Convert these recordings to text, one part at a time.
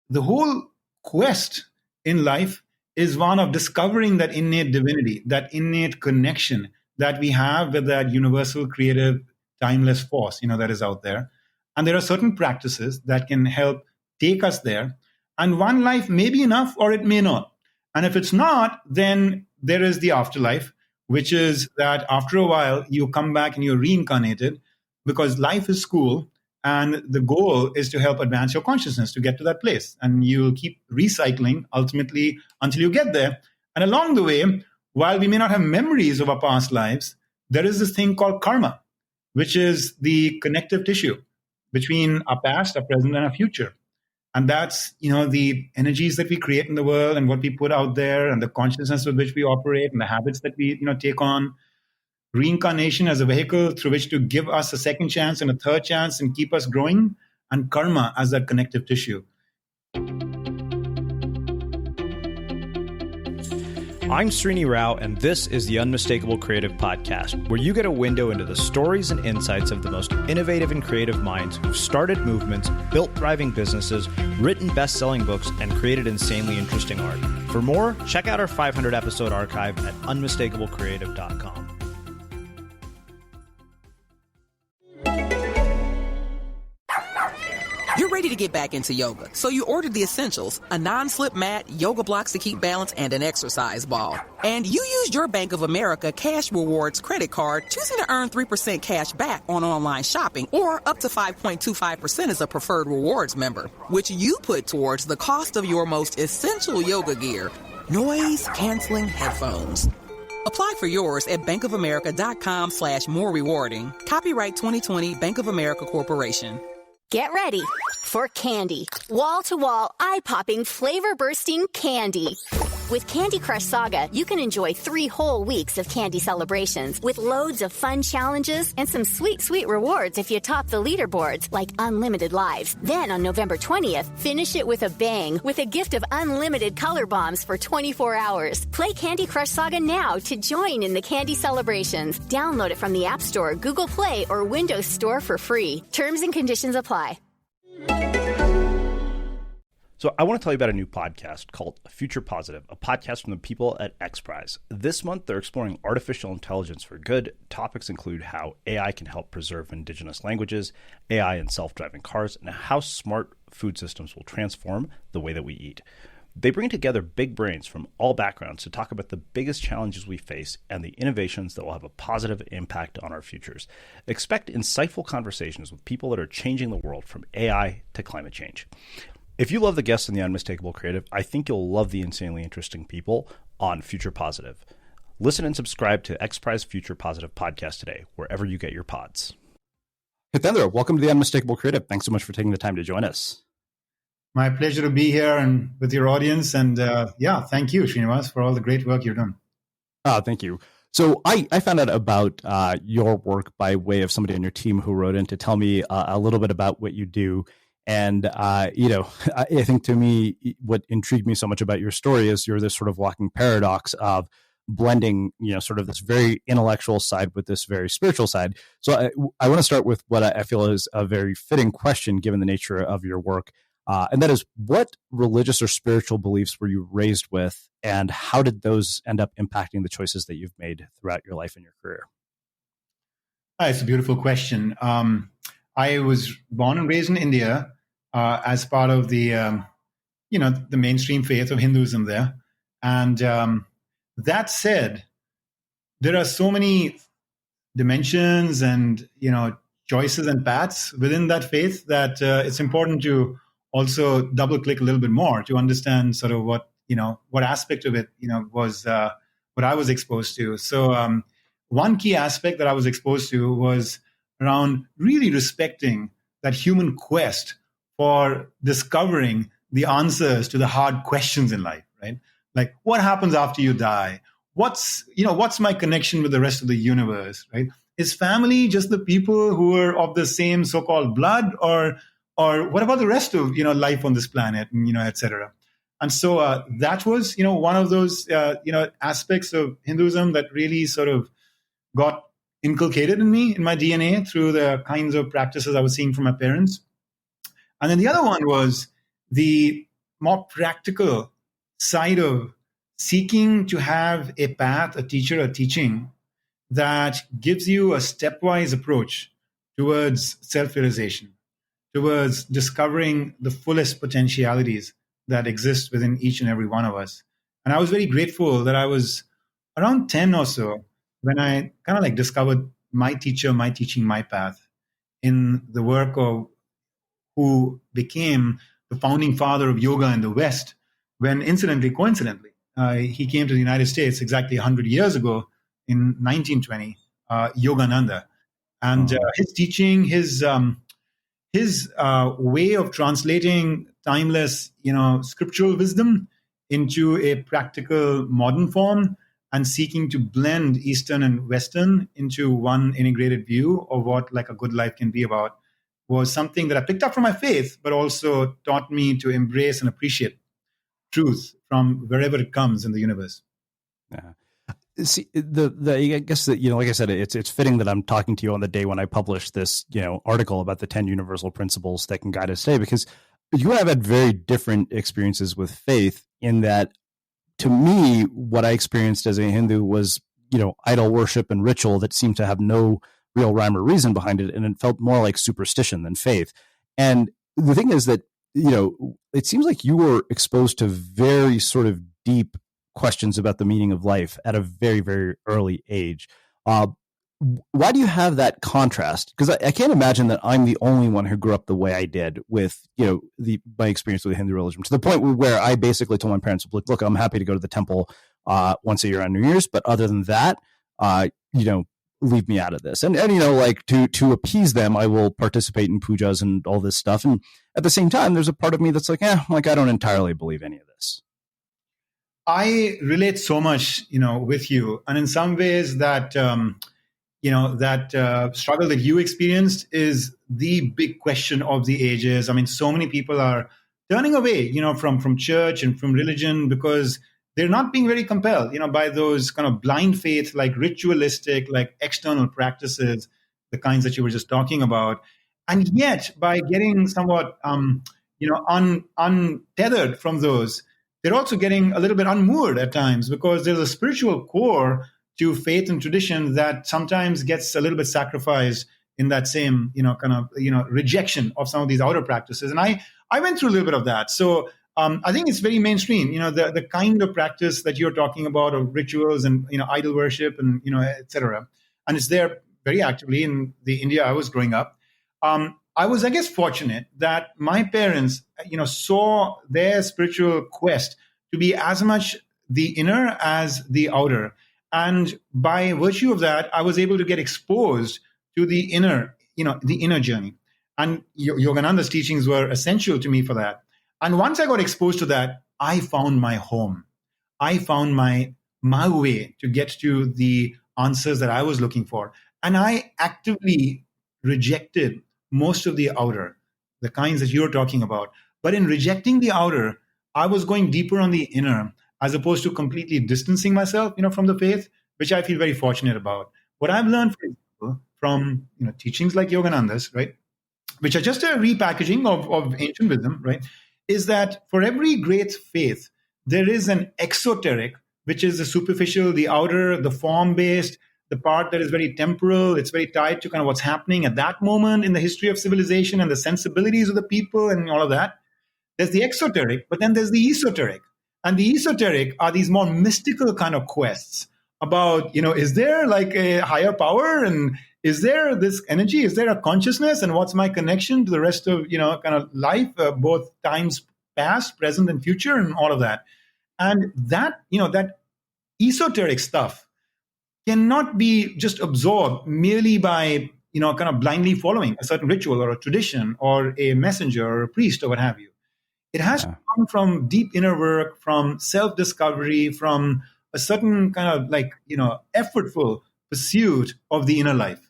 the whole quest in life is one of discovering that innate divinity, that innate connection that we have with that universal, creative, timeless force, that is out there. And there are certain practices that can help take us there. And one life may be enough or it may not. And if it's not, then there is the afterlife, which is that after a while, you come back and you're reincarnated because life is school. And the goal is to help advance your consciousness to get to that place. And you'll keep recycling ultimately until you get there. And along the way, while we may not have memories of our past lives, there is this thing called karma, which is the connective tissue between our past, our present, and our future. And that's, the energies that we create in the world and what we put out there and the consciousness with which we operate and the habits that we, take on. Reincarnation as a vehicle through which to give us a second chance and a third chance and keep us growing, and karma as that connective tissue. I'm Srini Rao, and this is the Unmistakable Creative Podcast, where you get a window into the stories and insights of the most innovative and creative minds who've started movements, built thriving businesses, written best-selling books, and created insanely interesting art. For more, check out our 500-episode archive at unmistakablecreative.com. You're ready to get back into yoga, so you ordered the essentials: a non-slip mat, yoga blocks to keep balance, and an exercise ball. And you used your Bank of America Cash Rewards credit card, choosing to earn 3% cash back on online shopping, or up to 5.25% as a preferred rewards member, which you put towards the cost of your most essential yoga gear: noise-canceling headphones. Apply for yours at bankofamerica.com/more rewarding. Copyright 2020 Bank of America Corporation. Get ready for candy. Wall-to-wall, eye-popping, flavor-bursting candy. With Candy Crush Saga, you can enjoy 3 whole weeks of candy celebrations with loads of fun challenges and some sweet, sweet rewards if you top the leaderboards, like unlimited lives. Then on November 20th, finish it with a bang with a gift of unlimited color bombs for 24 hours. Play Candy Crush Saga now to join in the candy celebrations. Download it from the App Store, Google Play, or Windows Store for free. Terms and conditions apply. So I want to tell you about a new podcast called Future Positive, a podcast from the people at X Prize. This month, they're exploring artificial intelligence for good. Topics include how AI can help preserve indigenous languages, AI and self-driving cars, and how smart food systems will transform the way that we eat. They bring together big brains from all backgrounds to talk about the biggest challenges we face and the innovations that will have a positive impact on our futures. Expect insightful conversations with people that are changing the world, from AI to climate change. If you love the guests in the Unmistakable Creative, I think you'll love the insanely interesting people on Future Positive. Listen and subscribe to X Prize Future Positive podcast today, wherever you get your pods. Hitendra, welcome to the Unmistakable Creative. Thanks so much for taking the time to join us. My pleasure to be here and with your audience. And thank you, Srinivas, for all the great work you've done. Thank you. So I found out about your work by way of somebody on your team who wrote in to tell me a little bit about what you do. And, I think to me, what intrigued me so much about your story is you're this sort of walking paradox of blending, sort of this very intellectual side with this very spiritual side. So I want to start with what I feel is a very fitting question, given the nature of your work. And that is, what religious or spiritual beliefs were you raised with, and how did those end up impacting the choices that you've made throughout your life and your career? It's a beautiful question. I was born and raised in India as part of the, the mainstream faith of Hinduism there. And that said, there are so many dimensions and, choices and paths within that faith that it's important to also double click a little bit more to understand sort of what aspect of it, was what I was exposed to. So one key aspect that I was exposed to was around really respecting that human quest for discovering the answers to the hard questions in life, right? Like, what happens after you die? What's my connection with the rest of the universe, right? Is family just the people who are of the same so-called blood, or what about the rest of, life on this planet, and, et cetera? And so that was, one of those, aspects of Hinduism that really sort of got inculcated in me, in my DNA, through the kinds of practices I was seeing from my parents. And then the other one was the more practical side of seeking to have a path, a teacher, a teaching that gives you a stepwise approach towards self-realization, towards discovering the fullest potentialities that exist within each and every one of us. And I was very grateful that I was around 10 or so when I kind of like discovered my teacher, my teaching, my path in the work of who became the founding father of yoga in the West, when coincidentally, he came to the United States exactly 100 years ago in 1920, Yogananda. And his teaching, his way of translating timeless, scriptural wisdom into a practical modern form and seeking to blend Eastern and Western into one integrated view of what like a good life can be about was something that I picked up from my faith, but also taught me to embrace and appreciate truth from wherever it comes in the universe. Yeah. See, I guess that, like I said, it's fitting that I'm talking to you on the day when I published this, article about the 10 universal principles that can guide us today, because you have had very different experiences with faith in that, to me, what I experienced as a Hindu was, idol worship and ritual that seemed to have no real rhyme or reason behind it. And it felt more like superstition than faith. And the thing is that, it seems like you were exposed to very sort of deep questions about the meaning of life at a very, very early age. Why do you have that contrast? Because I can't imagine that I'm the only one who grew up the way I did with, my experience with the Hindu religion, to the point where I basically told my parents, look, I'm happy to go to the temple once a year on New Year's, but other than that, leave me out of this. And like to appease them, I will participate in pujas and all this stuff. And at the same time, there's a part of me that's like, I don't entirely believe any of this. I relate so much, with you. And in some ways that, that struggle that you experienced is the big question of the ages. I mean, so many people are turning away, from church and from religion because they're not being very compelled, by those kind of blind faith, like ritualistic, like external practices, the kinds that you were just talking about. And yet, by getting somewhat, untethered from those, they're also getting a little bit unmoored at times because there's a spiritual core to faith and tradition that sometimes gets a little bit sacrificed in that same, rejection of some of these outer practices. And I went through a little bit of that. So I think it's very mainstream, the kind of practice that you're talking about of rituals and, idol worship and, et cetera. And it's there very actively in the India I was growing up. I was, I guess, fortunate that my parents, saw their spiritual quest to be as much the inner as the outer. And by virtue of that, I was able to get exposed to the inner, the inner journey. And Yogananda's teachings were essential to me for that. And once I got exposed to that, I found my home. I found my way to get to the answers that I was looking for. And I actively rejected most of the outer, the kinds that you're talking about. But in rejecting the outer, I was going deeper on the inner, as opposed to completely distancing myself, from the faith, which I feel very fortunate about. What I've learned, for example, from teachings like Yogananda's, right, which are just a repackaging of ancient wisdom, right, is that for every great faith, there is an exoteric, which is the superficial, the outer, the form-based, the part that is very temporal. It's very tied to kind of what's happening at that moment in the history of civilization and the sensibilities of the people and all of that. There's the exoteric, but then there's the esoteric. And the esoteric are these more mystical kind of quests about, is there like a higher power? And is there this energy? Is there a consciousness? And what's my connection to the rest of, kind of life, both times past, present, and future, and all of that. And that, that esoteric stuff cannot be just absorbed merely by, kind of blindly following a certain ritual or a tradition or a messenger or a priest or what have you. It has to come from deep inner work, from self-discovery, from a certain kind of like, effortful pursuit of the inner life.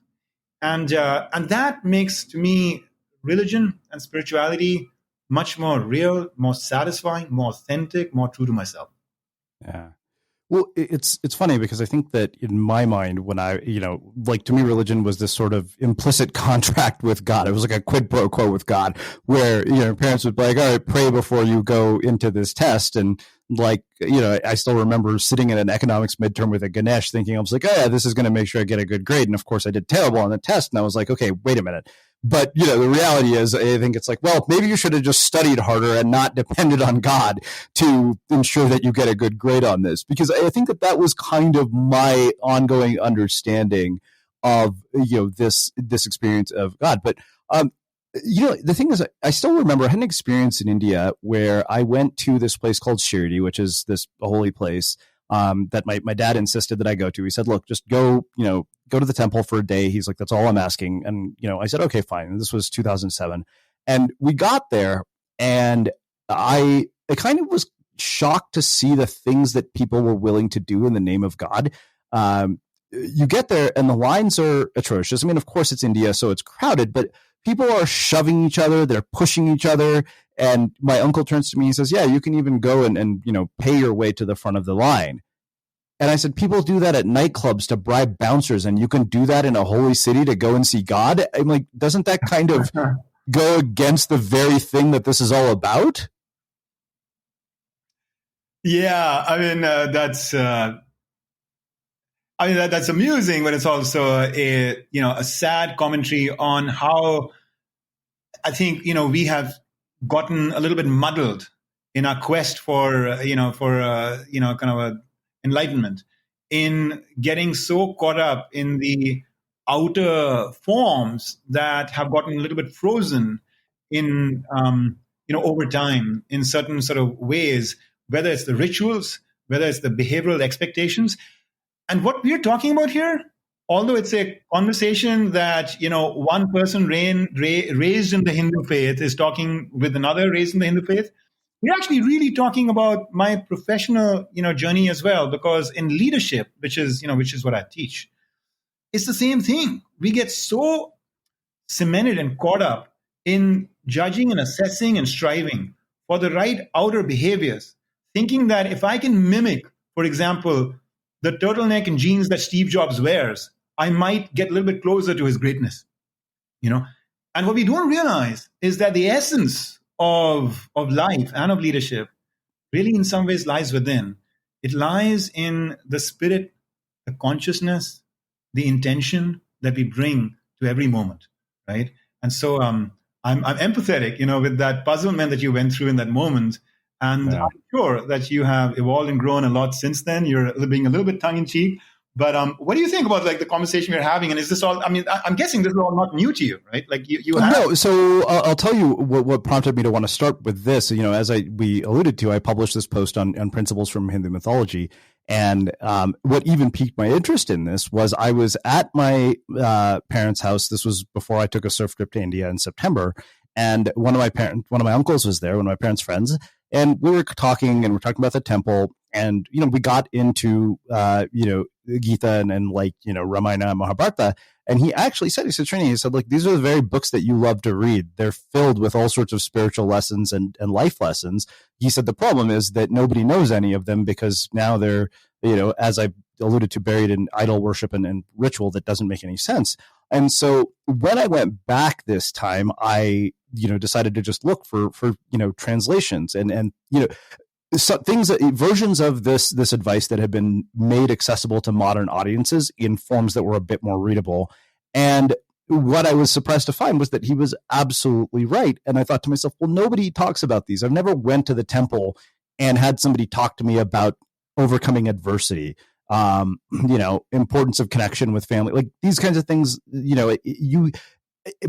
And that makes, to me, religion and spirituality much more real, more satisfying, more authentic, more true to myself. Yeah. Well, it's funny because I think that in my mind, when I, like to me, religion was this sort of implicit contract with God. It was like a quid pro quo with God, where parents would be like, "All right, pray before you go into this test." And like, I still remember sitting in an economics midterm with a Ganesh, thinking I was like, "Oh yeah, this is going to make sure I get a good grade." And of course, I did terrible on the test, and I was like, "Okay, wait a minute." But, the reality is, I think it's like, well, maybe you should have just studied harder and not depended on God to ensure that you get a good grade on this. Because I think that was kind of my ongoing understanding of, this experience of God. But, the thing is, I still remember I had an experience in India where I went to this place called Shirdi, which is this holy place that my dad insisted that I go to. He said, look, just go to the temple for a day. He's like, that's all I'm asking. And, I said, okay, fine. And this was 2007. And we got there and I kind of was shocked to see the things that people were willing to do in the name of God. You get there and the lines are atrocious. I mean, of course it's India, so it's crowded, but people are shoving each other. They're pushing each other. And my uncle turns to me and says, yeah, you can even go and pay your way to the front of the line. And I said, people do that at nightclubs to bribe bouncers, and you can do that in a holy city to go and see God? I'm like, doesn't that kind of go against the very thing that this is all about? Yeah, I mean, that's amusing, but it's also a sad commentary on how I think, we have gotten a little bit muddled in our quest for kind of a enlightenment, in getting so caught up in the outer forms that have gotten a little bit frozen in over time in certain sort of ways, whether it's the rituals, whether it's the behavioral expectations. And what we're talking about here, although it's a conversation that one person raised in the Hindu faith is talking with another raised in the Hindu faith, we're actually really talking about my professional, journey as well, because in leadership, which is what I teach, it's the same thing. We get so cemented and caught up in judging and assessing and striving for the right outer behaviors, thinking that if I can mimic, for example, the turtleneck and jeans that Steve Jobs wears, I might get a little bit closer to his greatness, And what we don't realize is that the essence of life and of leadership really in some ways lies within. It lies in the spirit, the consciousness, the intention that we bring to every moment, right? And so I'm empathetic, with that puzzlement that you went through in that moment. And yeah. I'm sure that you have evolved and grown a lot since then. You're being a little bit tongue-in-cheek. But what do you think about the conversation we're having? And is this all, I'm guessing this is all not new to you, right? You have. No, so I'll tell you what prompted me to want to start with this. As we alluded to, I published this post on principles from Hindu mythology. And what even piqued my interest in this was I was at my parents' house. This was before I took a surf trip to India in September. And one of my uncles was there, one of my parents' friends. And we were talking about the temple. And, we got into, Gita and Ramayana and Mahabharata. And he actually said, Srini, these are the very books that you love to read. They're filled with all sorts of spiritual lessons and life lessons. He said, the problem is that nobody knows any of them because now they're, as I alluded to, buried in idol worship and ritual that doesn't make any sense. And so when I went back this time, I, decided to just look for translations and so versions of this advice that had been made accessible to modern audiences in forms that were a bit more readable. And what I was surprised to find was that he was absolutely right. And I thought to myself, well, nobody talks about these. I've never went to the temple and had somebody talk to me about overcoming adversity, importance of connection with family, these kinds of things.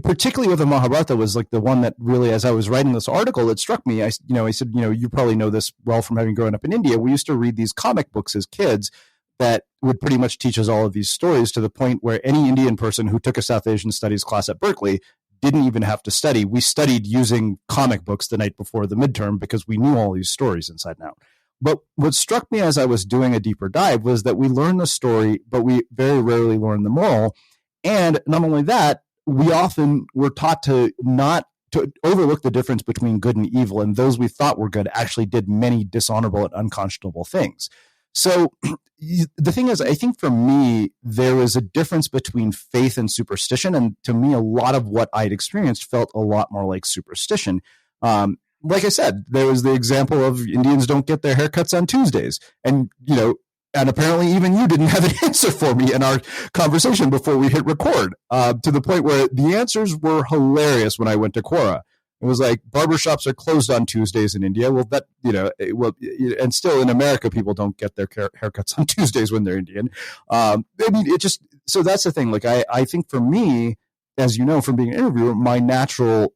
Particularly with the Mahabharata was the one that really, as I was writing this article, it struck me. I said, you probably know this well from having grown up in India. We used to read these comic books as kids that would pretty much teach us all of these stories to the point where any Indian person who took a South Asian studies class at Berkeley didn't even have to study. We studied using comic books the night before the midterm because we knew all these stories inside and out. But what struck me as I was doing a deeper dive was that we learn the story, but we very rarely learn the moral. And not only that, we often were taught to not to overlook the difference between good and evil, and those we thought were good actually did many dishonorable and unconscionable things. So the thing is, I think for me, there was a difference between faith and superstition. And to me, a lot of what I'd experienced felt a lot more like superstition. Like I said, there was the example of Indians don't get their haircuts on Tuesdays. And, and apparently even you didn't have an answer for me in our conversation before we hit record, to the point where the answers were hilarious when I went to Quora. It was like, barbershops are closed on Tuesdays in India. Well, and still in America, people don't get their haircuts on Tuesdays when they're Indian. So that's the thing. Like, I think for me, as you know, from being an interviewer, my natural,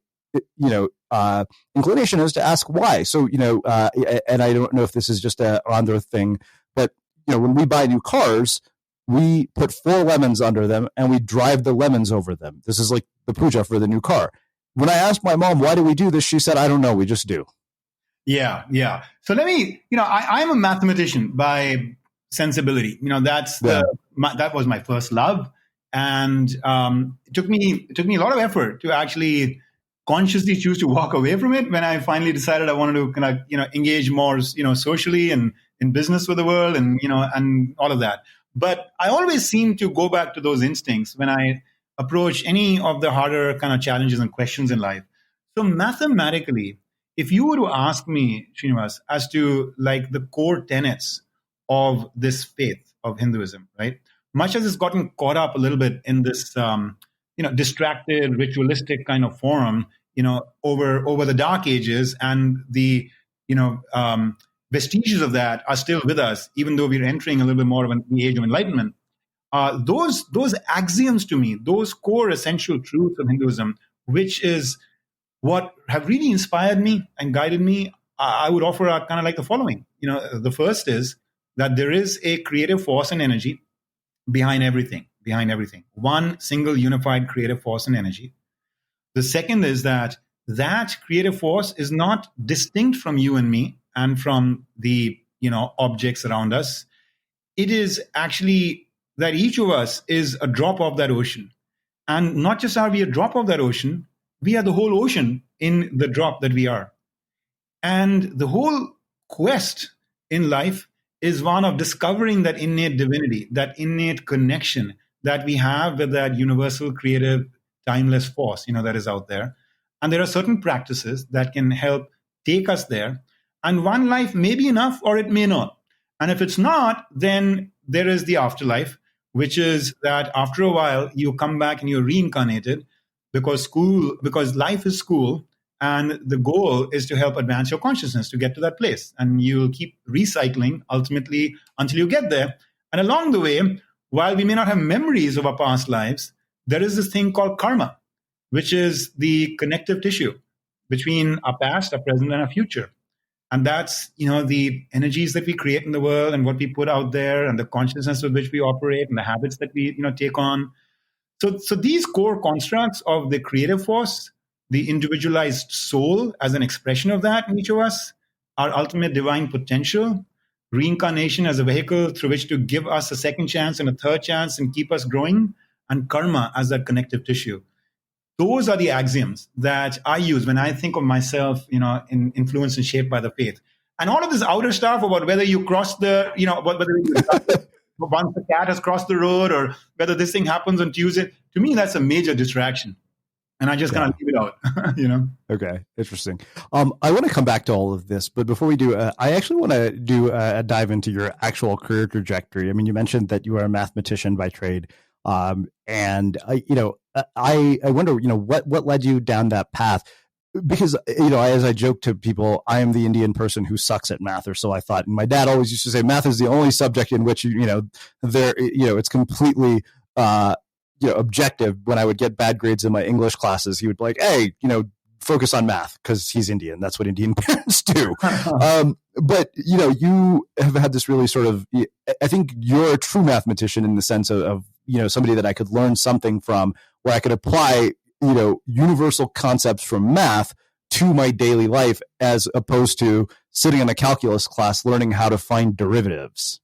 inclination is to ask why. So, and I don't know if this is just an Andhra thing, but, when we buy new cars, we put 4 lemons under them and we drive the lemons over them. This is like the puja for the new car. When I asked my mom, why do we do this? She said, I don't know. We just do. Yeah. So let me, I'm a mathematician by sensibility. That was my first love. And it took me a lot of effort to actually consciously choose to walk away from it when I finally decided I wanted to kind of, engage more, socially and in business with the world and, and all of that. But I always seem to go back to those instincts when I approach any of the harder kind of challenges and questions in life. So mathematically, if you were to ask me, Srinivas, as to like the core tenets of this faith of Hinduism, right? Much as it's gotten caught up a little bit in this, distracted, ritualistic kind of forum, over the dark ages, and the, vestiges of that are still with us, even though we're entering a little bit more of the age of enlightenment. Those axioms to me, those core essential truths of Hinduism, which is what have really inspired me and guided me, I would offer kind of like the following. The first is that there is a creative force and energy behind everything. One single unified creative force and energy. The second is that creative force is not distinct from you and me and from the, objects around us. It is actually that each of us is a drop of that ocean. And not just are we a drop of that ocean, we are the whole ocean in the drop that we are. And the whole quest in life is one of discovering that innate divinity, that innate connection that we have with that universal, creative, timeless force, that is out there. And there are certain practices that can help take us there. And one life may be enough or it may not. And if it's not, then there is the afterlife, which is that after a while, you come back and you're reincarnated because life is school. And the goal is to help advance your consciousness to get to that place. And you'll keep recycling ultimately until you get there. And along the way, while we may not have memories of our past lives, there is this thing called karma, which is the connective tissue between our past, our present, and our future. And that's, the energies that we create in the world and what we put out there and the consciousness with which we operate and the habits that we, take on. So these core constructs of the creative force, the individualized soul as an expression of that in each of us, our ultimate divine potential, reincarnation as a vehicle through which to give us a second chance and a third chance and keep us growing, and karma as that connective tissue. Those are the axioms that I use when I think of myself, influenced and shaped by the faith. And all of this outer stuff about whether you cross the, once the cat has crossed the road or whether this thing happens on Tuesday, to me, that's a major distraction. And I just kind of leave it out, Okay, interesting. I want to come back to all of this, but before we do, I actually want to do a dive into your actual career trajectory. I mean, you mentioned that you are a mathematician by trade, and I wonder, what led you down that path? Because as I joke to people, I am the Indian person who sucks at math, or so I thought. And my dad always used to say, math is the only subject in which it's completely objective. When I would get bad grades in my English classes, he would be like, hey, focus on math, because he's Indian. That's what Indian parents do. But, you have had this really sort of, I think you're a true mathematician in the sense of somebody that I could learn something from, where I could apply, universal concepts from math to my daily life, as opposed to sitting in a calculus class learning how to find derivatives.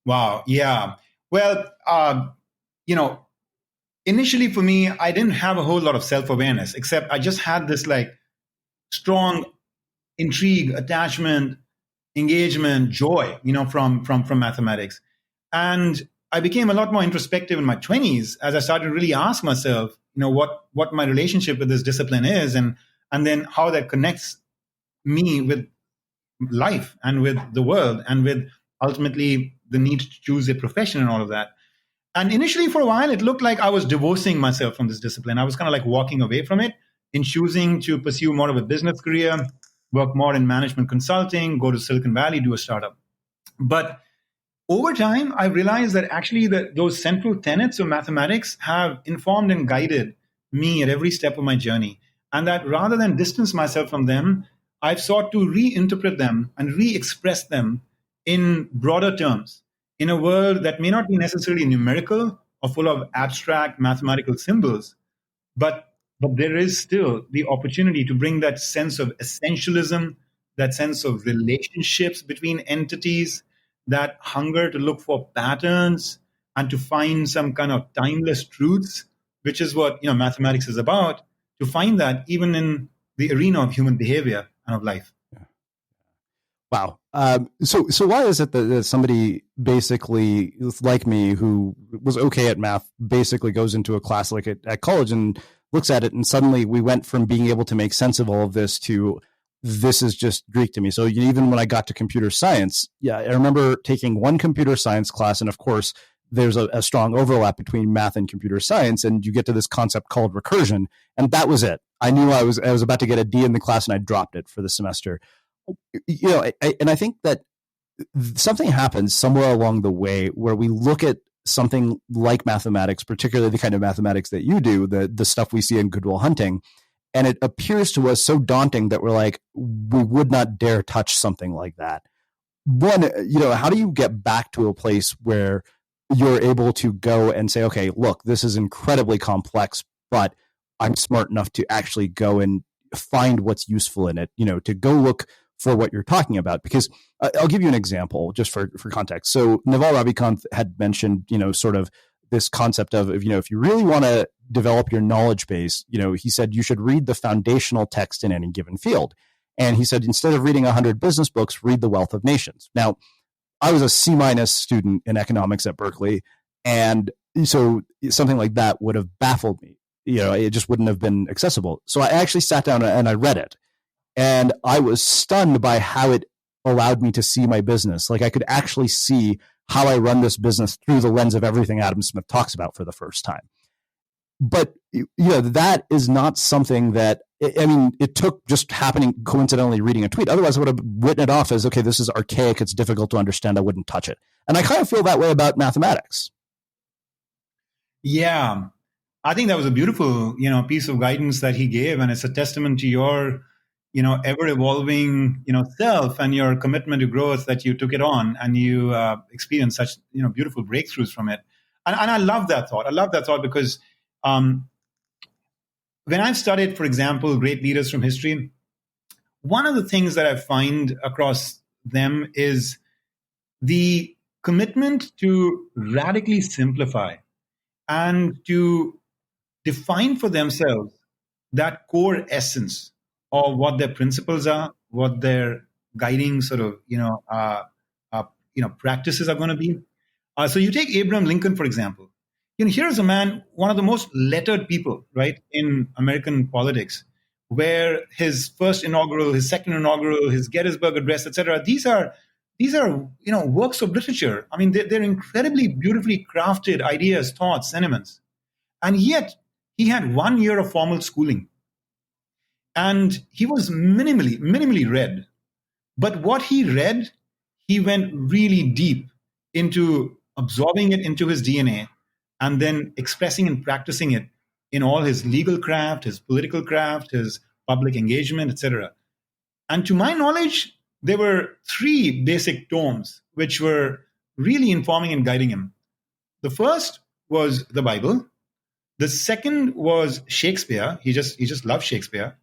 Wow. Yeah. Well, initially for me, I didn't have a whole lot of self-awareness, except I just had this like strong intrigue, attachment, engagement, joy, from mathematics. And I became a lot more introspective in my 20s as I started to really ask myself, what my relationship with this discipline is, and then how that connects me with life and with the world and with ultimately the need to choose a profession and all of that. And initially, for a while, it looked like I was divorcing myself from this discipline. I was kind of like walking away from it in choosing to pursue more of a business career, work more in management consulting, go to Silicon Valley, do a startup. But over time, I realized that actually those central tenets of mathematics have informed and guided me at every step of my journey. And that rather than distance myself from them, I've sought to reinterpret them and re-express them in broader terms, in a world that may not be necessarily numerical or full of abstract mathematical symbols, but there is still the opportunity to bring that sense of essentialism, that sense of relationships between entities, that hunger to look for patterns and to find some kind of timeless truths, which is what mathematics is about, to find that even in the arena of human behavior and of life. Wow. So why is it that somebody basically like me who was okay at math basically goes into a class like at college and looks at it, and suddenly we went from being able to make sense of all of this to this is just Greek to me. So even when I got to computer science, I remember taking one computer science class, and of course there's a strong overlap between math and computer science, and you get to this concept called recursion, and that was it. I knew I was about to get a D in the class, and I dropped it for the semester. And I think that something happens somewhere along the way where we look at something like mathematics, particularly the kind of mathematics that you do, the stuff we see in Good Will Hunting, and it appears to us so daunting that we're like, we would not dare touch something like that. One, how do you get back to a place where you're able to go and say, okay, look, this is incredibly complex, but I'm smart enough to actually go and find what's useful in it, to go look for what you're talking about? Because I'll give you an example just for context. So Naval Ravikant had mentioned, sort of this concept of, if you really want to develop your knowledge base, he said you should read the foundational text in any given field. And he said, instead of reading 100 business books, read The Wealth of Nations. Now, I was a C- student in economics at Berkeley. And so something like that would have baffled me. It just wouldn't have been accessible. So I actually sat down and I read it. And I was stunned by how it allowed me to see my business. Like I could actually see how I run this business through the lens of everything Adam Smith talks about for the first time. But that is not something that, it took just happening coincidentally reading a tweet. Otherwise, I would have written it off as, okay, this is archaic. It's difficult to understand. I wouldn't touch it. And I kind of feel that way about mathematics. Yeah, I think that was a beautiful, piece of guidance that he gave. And it's a testament to your, ever evolving, self and your commitment to growth that you took it on and you experienced such, beautiful breakthroughs from it. And I love that thought. I love that thought because when I've studied, for example, great leaders from history, one of the things that I find across them is the commitment to radically simplify and to define for themselves that core essence of what their principles are, what their guiding sort of, practices are going to be. So you take Abraham Lincoln, for example. Here's a man, one of the most lettered people, right, in American politics, where his first inaugural, his second inaugural, his Gettysburg Address, etc. These are works of literature. I mean, they're incredibly beautifully crafted ideas, thoughts, sentiments, and yet he had 1 year of formal schooling, and he was minimally read. But what he read, he went really deep into absorbing it into his DNA, and then expressing and practicing it in all his legal craft, his political craft, his public engagement, etc. And to my knowledge, there were 3 basic tomes which were really informing and guiding him. The first was the Bible. The second was Shakespeare. He just loved Shakespeare.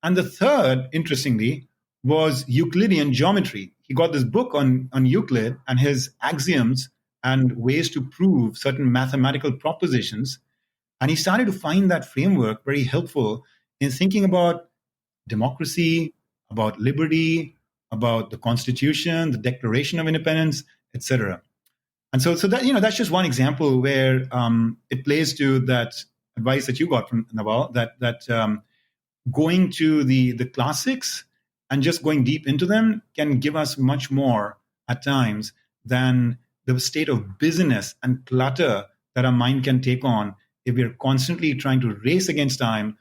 And the third, interestingly, was Euclidean geometry. He got this book on Euclid and his axioms and ways to prove certain mathematical propositions. And he started to find that framework very helpful in thinking about democracy, about liberty, about the Constitution, the Declaration of Independence, etc. And so that that's just one example where it plays to that advice that you got from Nawal, that going to the classics and just going deep into them can give us much more at times than the state of busyness and clutter that our mind can take on if we're constantly trying to race against time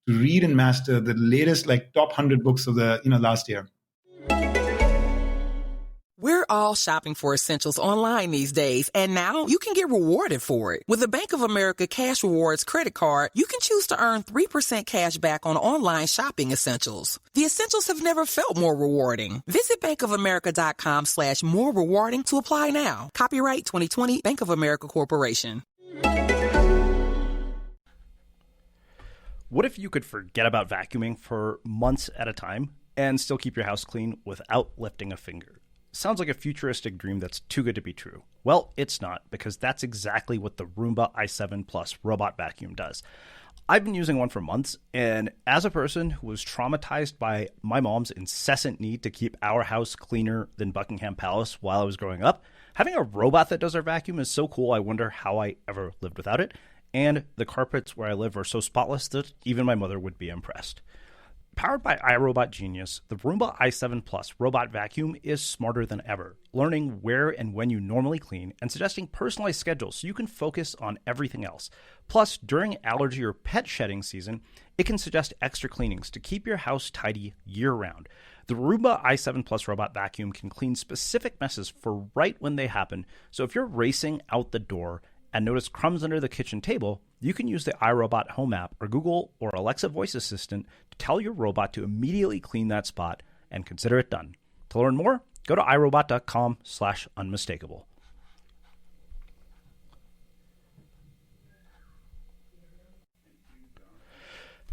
to read and master the latest top 100 books of the last year. We're all shopping for essentials online these days, and now you can get rewarded for it. With a Bank of America Cash Rewards credit card, you can choose to earn 3% cash back on online shopping essentials. The essentials have never felt more rewarding. Visit bankofamerica.com/more rewarding to apply now. Copyright 2020 Bank of America Corporation. What if you could forget about vacuuming for months at a time and still keep your house clean without lifting a finger? Sounds like a futuristic dream that's too good to be true. Well, it's not, because that's exactly what the Roomba i7 Plus robot vacuum does. I've been using one for months, and as a person who was traumatized by my mom's incessant need to keep our house cleaner than Buckingham Palace while I was growing up, having a robot that does our vacuum is so cool. I wonder how I ever lived without it. And the carpets where I live are so spotless that even my mother would be impressed. Powered by iRobot Genius, the Roomba i7 Plus robot vacuum is smarter than ever, learning where and when you normally clean and suggesting personalized schedules so you can focus on everything else. Plus, during allergy or pet shedding season, it can suggest extra cleanings to keep your house tidy year-round. The Roomba i7 Plus robot vacuum can clean specific messes for right when they happen, so if you're racing out the door and notice crumbs under the kitchen table, you can use the iRobot Home app or Google or Alexa voice assistant to tell your robot to immediately clean that spot and consider it done. To learn more, go to irobot.com/unmistakable.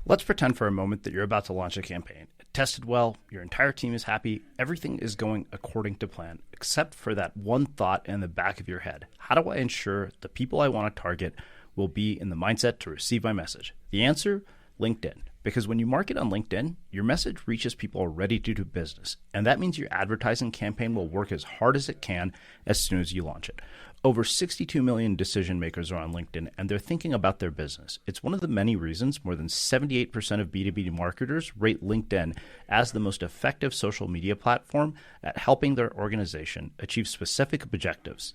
Let's pretend for a moment that you're about to launch a campaign. It tested well, your entire team is happy, everything is going according to plan, except for that one thought in the back of your head. How do I ensure the people I want to target will be in the mindset to receive my message? The answer? LinkedIn. Because when you market on LinkedIn, your message reaches people ready to do business, and that means your advertising campaign will work as hard as it can as soon as you launch it. Over 62 million decision makers are on LinkedIn, and they're thinking about their business. It's one of the many reasons more than 78% of B2B marketers rate LinkedIn as the most effective social media platform at helping their organization achieve specific objectives.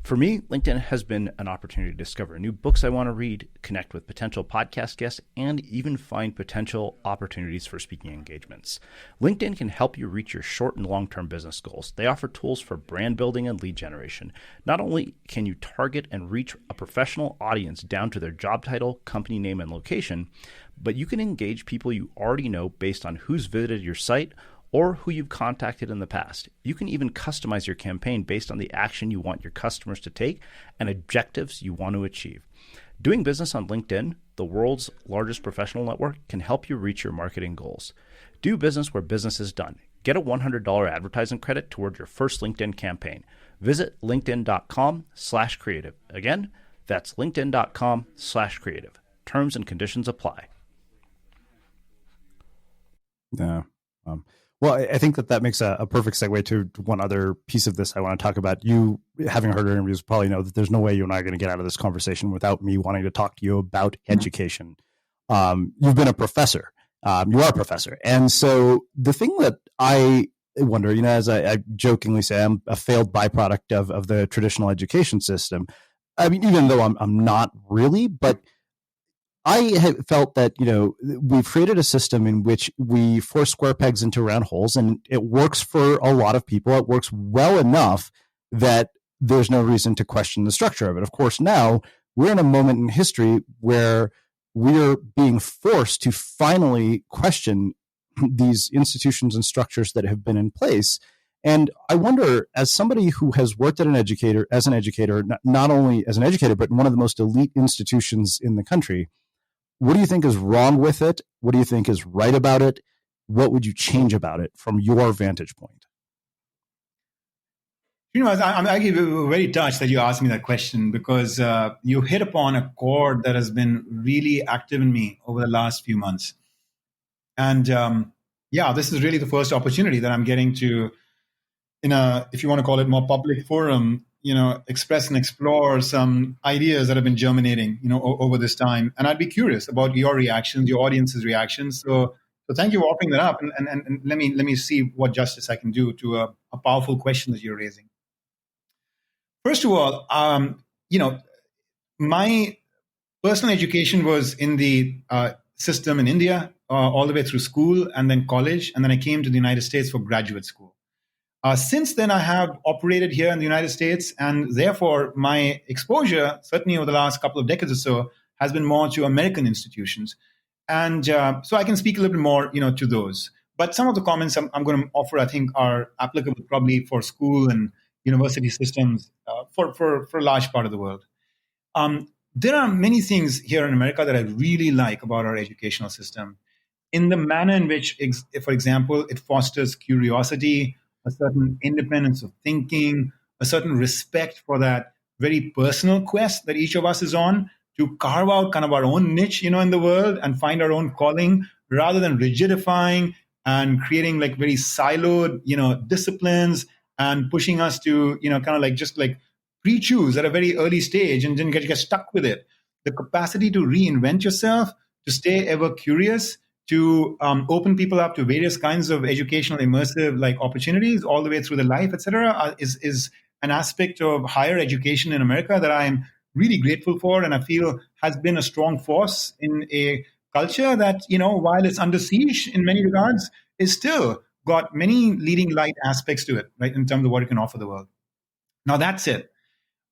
For me, LinkedIn has been an opportunity to discover new books I want to read, connect with potential podcast guests, and even find potential opportunities for speaking engagements. LinkedIn can help you reach your short and long-term business goals. They offer tools for brand building and lead generation. Not only can you target and reach a professional audience down to their job title, company name, and location, but you can engage people you already know based on who's visited your site or who you've contacted in the past. You can even customize your campaign based on the action you want your customers to take and objectives you want to achieve. Doing business on LinkedIn, the world's largest professional network, can help you reach your marketing goals. Do business where business is done. Get a $100 advertising credit toward your first LinkedIn campaign. Visit linkedin.com/creative. Again, that's linkedin.com/creative. Terms and conditions apply. Yeah. Well, I think that makes a perfect segue to one other piece of this I want to talk about. You, having heard our interviews, probably know that there's no way you and I are going to get out of this conversation without me wanting to talk to you about education. You've been a professor. You are a professor. And so the thing that I wonder, as I jokingly say, I'm a failed byproduct of the traditional education system. I mean, even though I'm not really, but I have felt that, we've created a system in which we force square pegs into round holes, and it works for a lot of people. It works well enough that there's no reason to question the structure of it. Of course, now we're in a moment in history where we're being forced to finally question these institutions and structures that have been in place. And I wonder, as somebody who has worked as an educator, not only as an educator, but in one of the most elite institutions in the country, what do you think is wrong with it? What do you think is right about it? What would you change about it from your vantage point? I'm actually very touched that you asked me that question, because you hit upon a chord that has been really active in me over the last few months. And Yeah, this is really the first opportunity that I'm getting to, in a, if you want to call it, more public forum, express and explore some ideas that have been germinating, over this time. And I'd be curious about your reactions, your audience's reactions. So thank you for offering that up, and let me see what justice I can do to a powerful question that you're raising. First of all, my personal education was in the system in India, all the way through school and then college, and then I came to the United States for graduate school. Since then, I have operated here in the United States, and therefore my exposure, certainly over the last couple of decades or so, has been more to American institutions. And so I can speak a little bit more, to those. But some of the comments I'm going to offer, I think, are applicable probably for school and university systems for a large part of the world. There are many things here in America that I really like about our educational system, in the manner in which, for example, it fosters curiosity, a certain independence of thinking, a certain respect for that very personal quest that each of us is on to carve out kind of our own niche, in the world and find our own calling, rather than rigidifying and creating like very siloed, disciplines and pushing us to, kind of like just like pre-choose at a very early stage and then get stuck with it. The capacity to reinvent yourself, to stay ever curious, to open people up to various kinds of educational, immersive like opportunities all the way through the life, etc., is an aspect of higher education in America that I'm really grateful for, and I feel has been a strong force in a culture that, while it's under siege in many regards, is still got many leading light aspects to it, right, in terms of what it can offer the world. Now, that's it.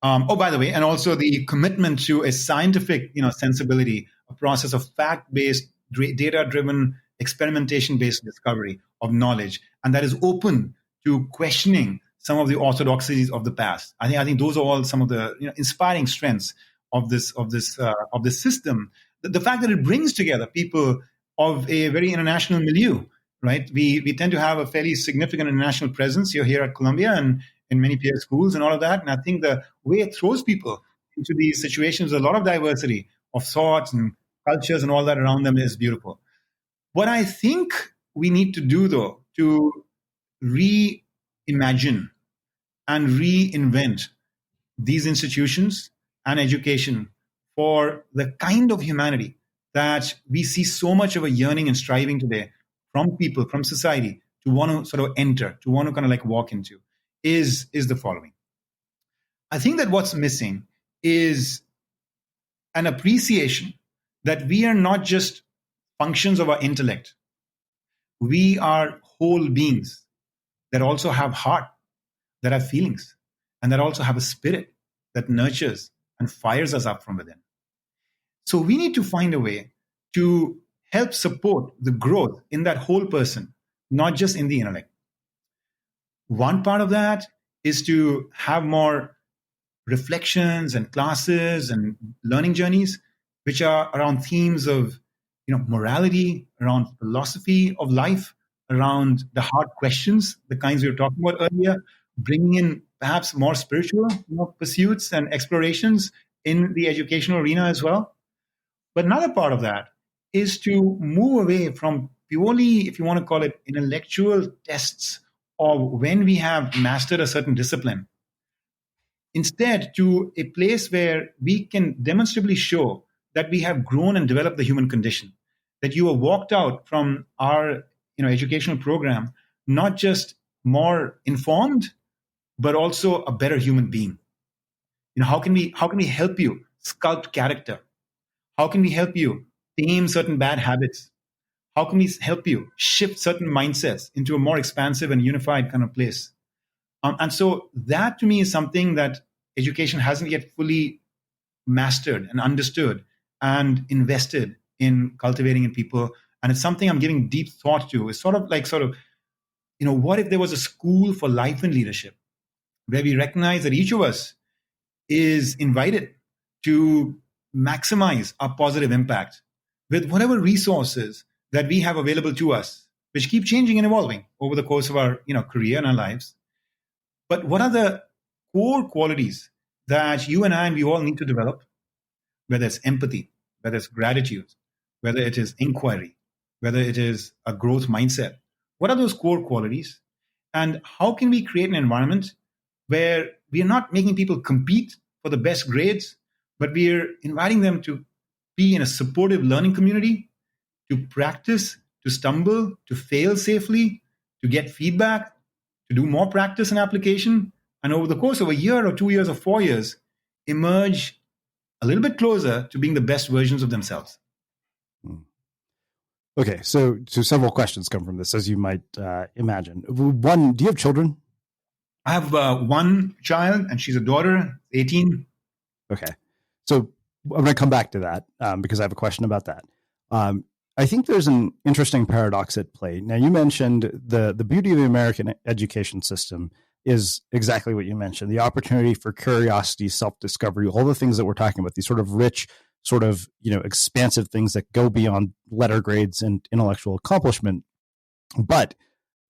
By the way, and also the commitment to a scientific, sensibility, a process of fact-based, data-driven, experimentation-based discovery of knowledge, and that is open to questioning some of the orthodoxies of the past. I think those are all some of the inspiring strengths of this system. The fact that it brings together people of a very international milieu, right? We tend to have a fairly significant international presence here at Columbia and in many peer schools and all of that. And I think the way it throws people into these situations, a lot of diversity of thoughts and cultures and all that around them is beautiful. What I think we need to do, though, to reimagine and reinvent these institutions and education for the kind of humanity that we see so much of a yearning and striving today from people, from society, to want to sort of enter, to want to kind of like walk into, is the following. I think that what's missing is an appreciation that we are not just functions of our intellect. We are whole beings that also have heart, that have feelings, and that also have a spirit that nurtures and fires us up from within. So we need to find a way to help support the growth in that whole person, not just in the intellect. One part of that is to have more reflections and classes and learning journeys, which are around themes of, morality, around philosophy of life, around the hard questions, the kinds we were talking about earlier, bringing in perhaps more spiritual pursuits and explorations in the educational arena as well. But another part of that is to move away from purely, if you want to call it, intellectual tests of when we have mastered a certain discipline, instead to a place where we can demonstrably show that we have grown and developed the human condition, that you have walked out from our educational program not just more informed, but also a better human being. How can we help you sculpt character? How can we help you tame certain bad habits? How can we help you shift certain mindsets into a more expansive and unified kind of place? And so that to me is something that education hasn't yet fully mastered and understood and invested in cultivating in people. And it's something I'm giving deep thought to. It's what if there was a school for life and leadership, where we recognize that each of us is invited to maximize our positive impact with whatever resources that we have available to us, which keep changing and evolving over the course of our career and our lives. But what are the core qualities that you and I and we all need to develop, whether it's empathy, whether it's gratitude, whether it is inquiry, whether it is a growth mindset, what are those core qualities? And how can we create an environment where we are not making people compete for the best grades, but we are inviting them to be in a supportive learning community, to practice, to stumble, to fail safely, to get feedback, to do more practice and application, and over the course of a year or 2 years or 4 years, emerge a little bit closer to being the best versions of themselves. Okay, so several questions come from this, as you might imagine. One, do you have children? I have one child, and she's a daughter, 18. Okay, so I'm going to come back to that because I have a question about that. I think there's an interesting paradox at play. Now, you mentioned the beauty of the American education system is exactly what you mentioned, the opportunity for curiosity, self-discovery, all the things that we're talking about, these sort of rich, sort of, expansive things that go beyond letter grades and intellectual accomplishment. But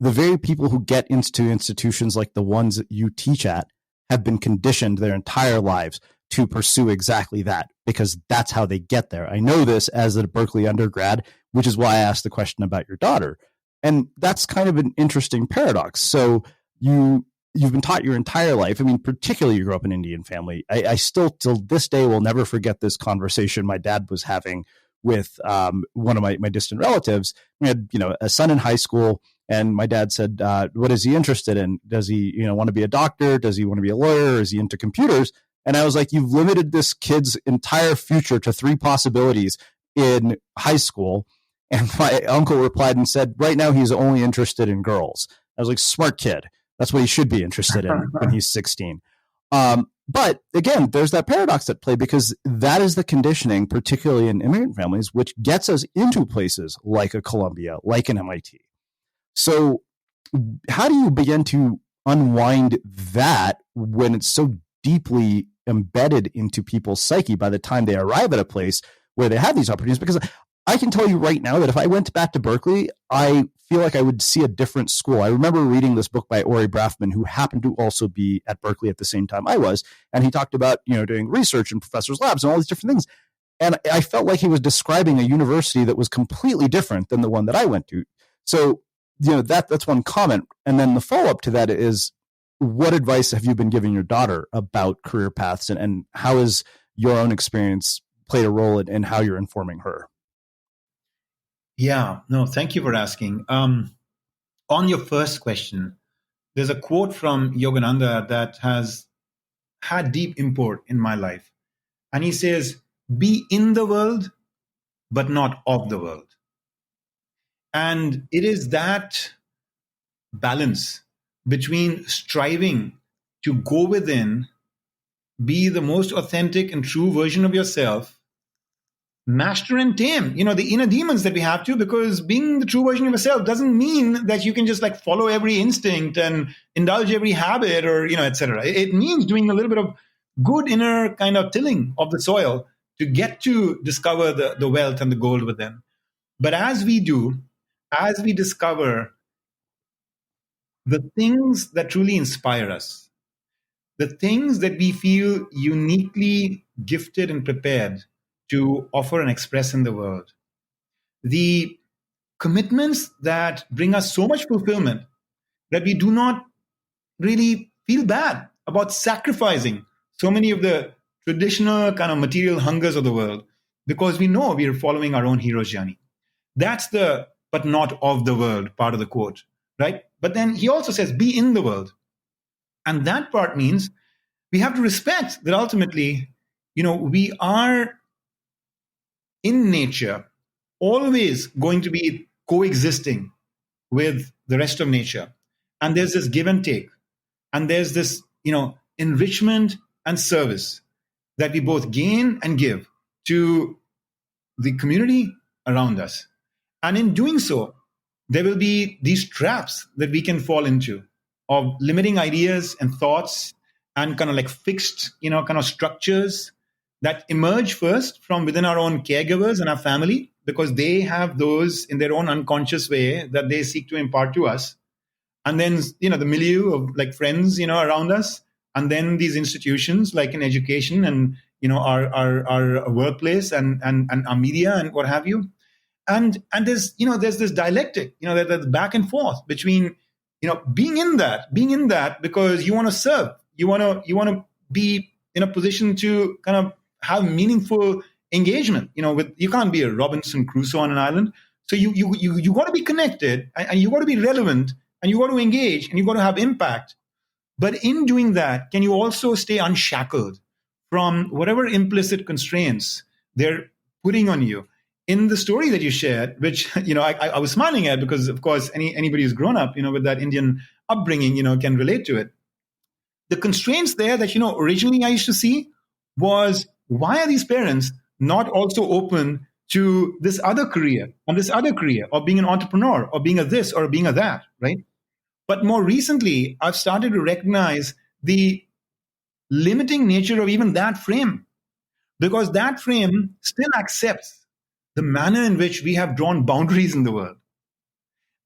the very people who get into institutions like the ones that you teach at have been conditioned their entire lives to pursue exactly that, because that's how they get there. I know this as a Berkeley undergrad, which is why I asked the question about your daughter. And that's kind of an interesting paradox. So you've been taught your entire life. I mean, particularly you grew up in an Indian family. I still, till this day, will never forget this conversation my dad was having with one of my distant relatives. We had, a son in high school, and my dad said, what is he interested in? Does he, want to be a doctor? Does he want to be a lawyer? Is he into computers? And I was like, you've limited this kid's entire future to 3 possibilities in high school. And my uncle replied and said, right now he's only interested in girls. I was like, smart kid. That's what he should be interested in when he's 16. But again, there's that paradox at play, because that is the conditioning, particularly in immigrant families, which gets us into places like a Columbia, like an MIT. So how do you begin to unwind that when it's so deeply embedded into people's psyche by the time they arrive at a place where they have these opportunities? Because I can tell you right now that if I went back to Berkeley, I feel like I would see a different school. I remember reading this book by Ori Braffman, who happened to also be at Berkeley at the same time I was. And he talked about, doing research in professors' labs and all these different things. And I felt like he was describing a university that was completely different than the one that I went to. So, that's one comment. And then the follow-up to that is, what advice have you been giving your daughter about career paths, and how has your own experience played a role in how you're informing her? Yeah, no, thank you for asking. On your first question, there's a quote from Yogananda that has had deep import in my life. And he says, be in the world, but not of the world. And it is that balance between striving to go within, be the most authentic and true version of yourself, master and tame, the inner demons that we have to, because being the true version of yourself doesn't mean that you can just follow every instinct and indulge every habit or, etc. It means doing a little bit of good inner kind of tilling of the soil to get to discover the wealth and the gold within. But as we discover the things that truly inspire us, the things that we feel uniquely gifted and prepared to offer and express in the world, the commitments that bring us so much fulfillment that we do not really feel bad about sacrificing so many of the traditional kind of material hungers of the world, because we know we are following our own hero's journey. That's the but not of the world part of the quote, right? But then he also says, be in the world. And that part means we have to respect that ultimately, we are in nature always going to be coexisting with the rest of nature. And there's this give and take. And there's this, enrichment and service that we both gain and give to the community around us. And in doing so, there will be these traps that we can fall into of limiting ideas and thoughts and kind of fixed, kind of structures that emerge first from within our own caregivers and our family, because they have those in their own unconscious way that they seek to impart to us. And then, the milieu of friends, around us, and then these institutions like in education and, our workplace and our media and what have you. there's this dialectic, there's back and forth between, being in that because you want to serve, you want to be in a position to kind of have meaningful engagement, you can't be a Robinson Crusoe on an island. So you got to be connected, and you got to be relevant, and you got to engage, and you got to have impact. But in doing that, can you also stay unshackled from whatever implicit constraints they're putting on you? In the story that you shared, which, I was smiling at because, of course, anybody who's grown up, with that Indian upbringing, can relate to it. The constraints there that, originally I used to see was, why are these parents not also open to this other career, or being an entrepreneur, or being a this or being a that, right? But more recently, I've started to recognize the limiting nature of even that frame, because that frame still accepts the manner in which we have drawn boundaries in the world.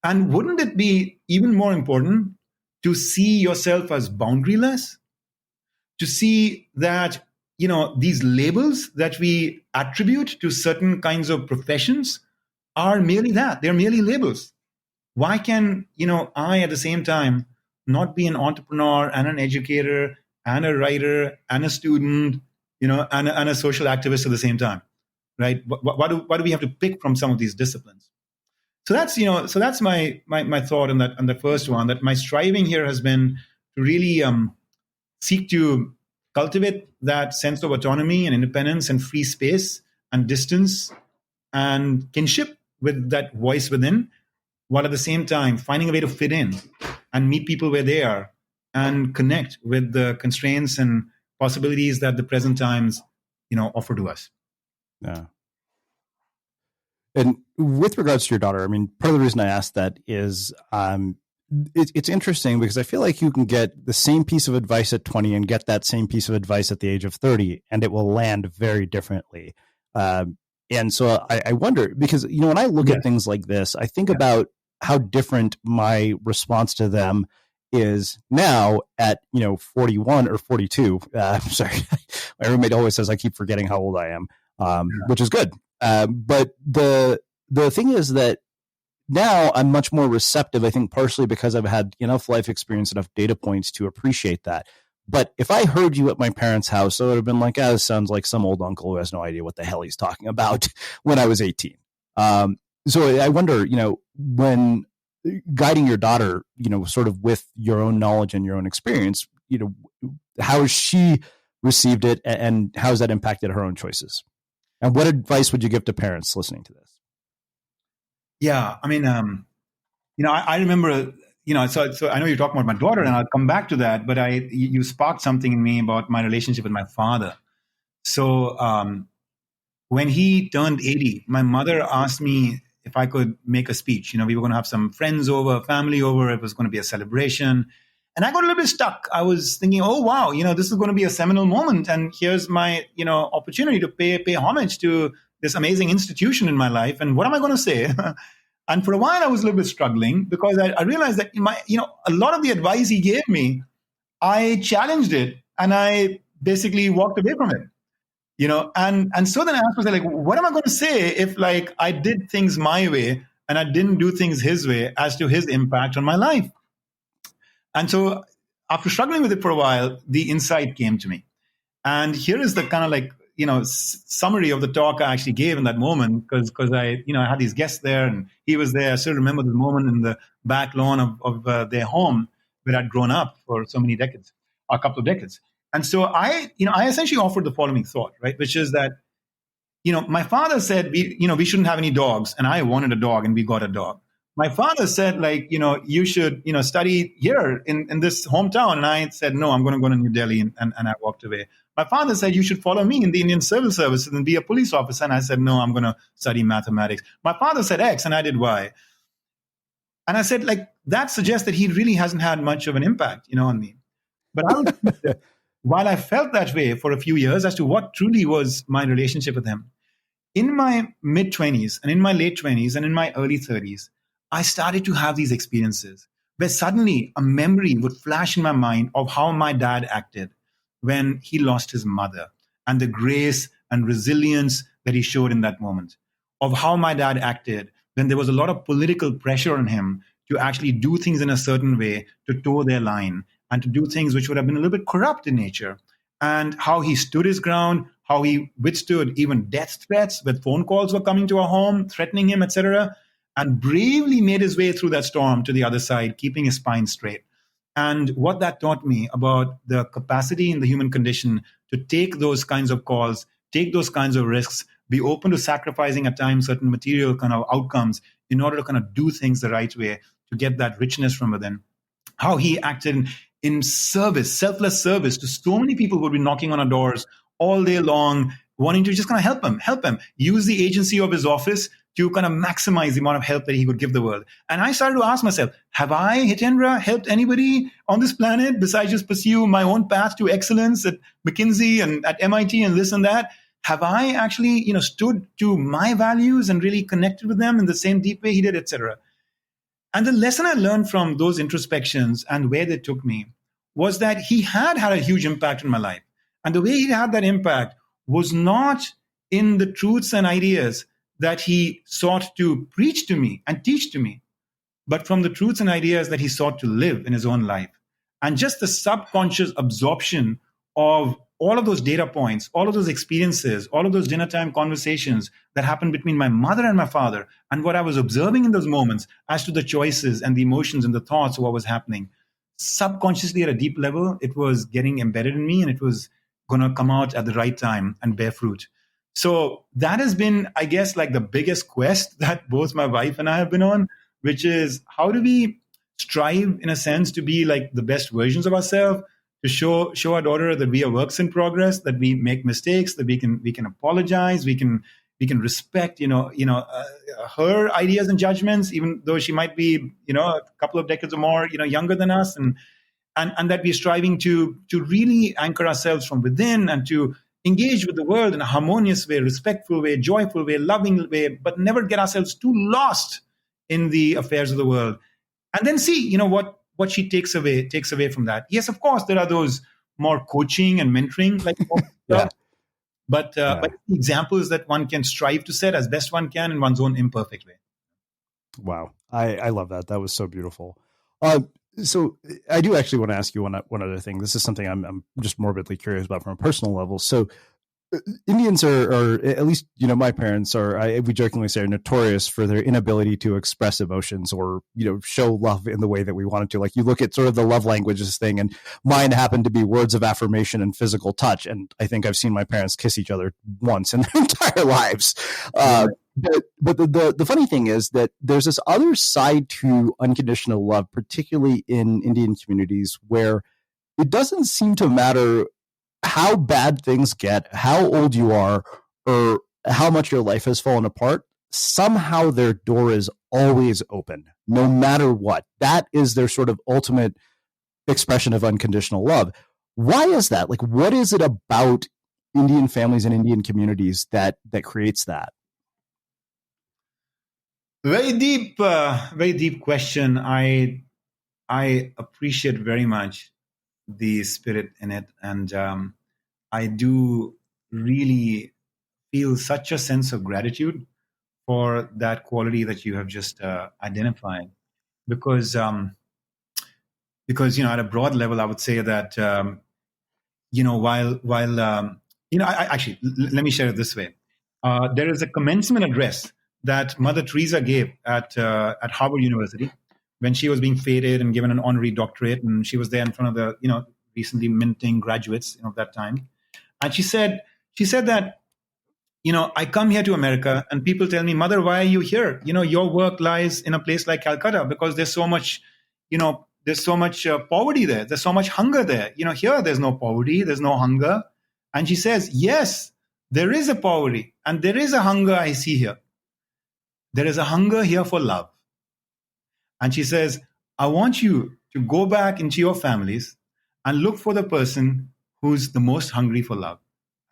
And wouldn't it be even more important to see yourself as boundaryless? To see that, these labels that we attribute to certain kinds of professions are merely that. They're merely labels. Why can, I at the same time not be an entrepreneur and an educator and a writer and a student, and a social activist at the same time, right? Why do we have to pick from some of these disciplines? So that's my thought on the first one, that my striving here has been to really seek to cultivate that sense of autonomy and independence and free space and distance and kinship with that voice within, while at the same time finding a way to fit in and meet people where they are and connect with the constraints and possibilities that the present times, offer to us. Yeah. And with regards to your daughter, I mean, part of the reason I asked that is it's interesting because I feel like you can get the same piece of advice at 20 and get that same piece of advice at the age of 30, and it will land very differently. And so I wonder, because, when I look at things like this, I think about how different my response to them is now at, 41 or 42. I'm sorry. My roommate always says I keep forgetting how old I am, which is good. But the thing is that now I'm much more receptive, I think partially because I've had enough life experience, enough data points to appreciate that. But if I heard you at my parents' house, I would have been like, this sounds like some old uncle who has no idea what the hell he's talking about when I was 18. So I wonder, when guiding your daughter, sort of with your own knowledge and your own experience, how has she received it, and how has that impacted her own choices? And what advice would you give to parents listening to this? Yeah, I mean, I remember, so I know you're talking about my daughter, and I'll come back to that, but you sparked something in me about my relationship with my father. So when he turned 80, my mother asked me if I could make a speech. We were going to have some friends over, family over. It was going to be a celebration. And I got a little bit stuck. I was thinking, oh, wow, this is going to be a seminal moment. And here's my, opportunity to pay homage to this amazing institution in my life. And what am I going to say? And for a while, I was a little bit struggling because I realized that a lot of the advice he gave me, I challenged it and I basically walked away from it. And so then I asked myself, what am I going to say if I did things my way and I didn't do things his way as to his impact on my life? And so after struggling with it for a while, the insight came to me. And here is the kind of summary of the talk I actually gave in that moment, because I had these guests there and he was there. I still remember the moment in the back lawn of their home where I'd grown up for so many decades, a couple of decades. And so I essentially offered the following thought, right, which is that, my father said, we shouldn't have any dogs. And I wanted a dog and we got a dog. My father said, you should, study here in this hometown. And I said, no, I'm going to go to New Delhi. And I walked away. My father said, you should follow me in the Indian Civil Service and be a police officer. And I said, no, I'm going to study mathematics. My father said X and I did Y. And I said, that suggests that he really hasn't had much of an impact, on me. But while I felt that way for a few years as to what truly was my relationship with him, in my mid-20s and in my late 20s and in my early 30s, I started to have these experiences where suddenly a memory would flash in my mind of how my dad acted when he lost his mother and the grace and resilience that he showed in that moment. of how my dad acted when there was a lot of political pressure on him to actually do things in a certain way to toe their line and to do things which would have been a little bit corrupt in nature, and how he stood his ground, how he withstood even death threats when phone calls were coming to our home, threatening him, etc., and bravely made his way through that storm to the other side, keeping his spine straight. And what that taught me about the capacity in the human condition to take those kinds of calls, take those kinds of risks, be open to sacrificing at times certain material kind of outcomes in order to kind of do things the right way to get that richness from within. How he acted in service, selfless service to so many people who would be knocking on our doors all day long, wanting to just kind of help him, use the agency of his office to kind of maximize the amount of help that he could give the world. And I started to ask myself, have I, Hitendra, helped anybody on this planet besides just pursue my own path to excellence at McKinsey and at MIT and this and that? Have I actually, stood to my values and really connected with them in the same deep way he did, etc.? And the lesson I learned from those introspections and where they took me was that he had a huge impact on my life. And the way he had that impact was not in the truths and ideas that he sought to preach to me and teach to me, but from the truths and ideas that he sought to live in his own life. And just the subconscious absorption of all of those data points, all of those experiences, all of those dinner time conversations that happened between my mother and my father, and what I was observing in those moments as to the choices and the emotions and the thoughts of what was happening. Subconsciously at a deep level, it was getting embedded in me, and it was going to come out at the right time and bear fruit. So that has been, I guess, like the biggest quest that both my wife and I have been on, which is how do we strive, in a sense, to be like the best versions of ourselves, to show our daughter that we are works in progress, that we make mistakes, that we can apologize, we can respect, her ideas and judgments, even though she might be, a couple of decades or more, younger than us, and that we're striving to really anchor ourselves from within and to engage with the world in a harmonious way, respectful way, joyful way, loving way, but never get ourselves too lost in the affairs of the world. And then see, what she takes away from that. Yes, of course, there are those more coaching and mentoring, like yeah. But the examples that one can strive to set as best one can in one's own imperfect way. Wow. I love that. That was so beautiful. So I do actually want to ask you one other thing. This is something I'm just morbidly curious about from a personal level. So Indians are, at least, my parents we jokingly say, are notorious for their inability to express emotions or, show love in the way that we wanted to. Like, you look at sort of the love languages thing, and mine happened to be words of affirmation and physical touch. And I think I've seen my parents kiss each other once in their entire lives. But the funny thing is that there's this other side to unconditional love, particularly in Indian communities, where it doesn't seem to matter how bad things get, how old you are, or how much your life has fallen apart. Somehow their door is always open, no matter what. That is their sort of ultimate expression of unconditional love. Why is that? Like, what is it about Indian families and Indian communities that creates that? Very deep question. I appreciate very much the spirit in it, and I do really feel such a sense of gratitude for that quality that you have just identified, because at a broad level, I would say that actually, let me share it this way. There is a commencement address that Mother Teresa gave at Harvard University when she was being feted and given an honorary doctorate, and she was there in front of the recently minting graduates of that time, and she said that I come here to America and people tell me, Mother, why are you here? Your work lies in a place like Calcutta because there's so much poverty there. There's so much hunger there. Here there's no poverty, there's no hunger. And she says, yes, there is a poverty and there is a hunger I see here. There is a hunger here for love. And she says, I want you to go back into your families and look for the person who's the most hungry for love,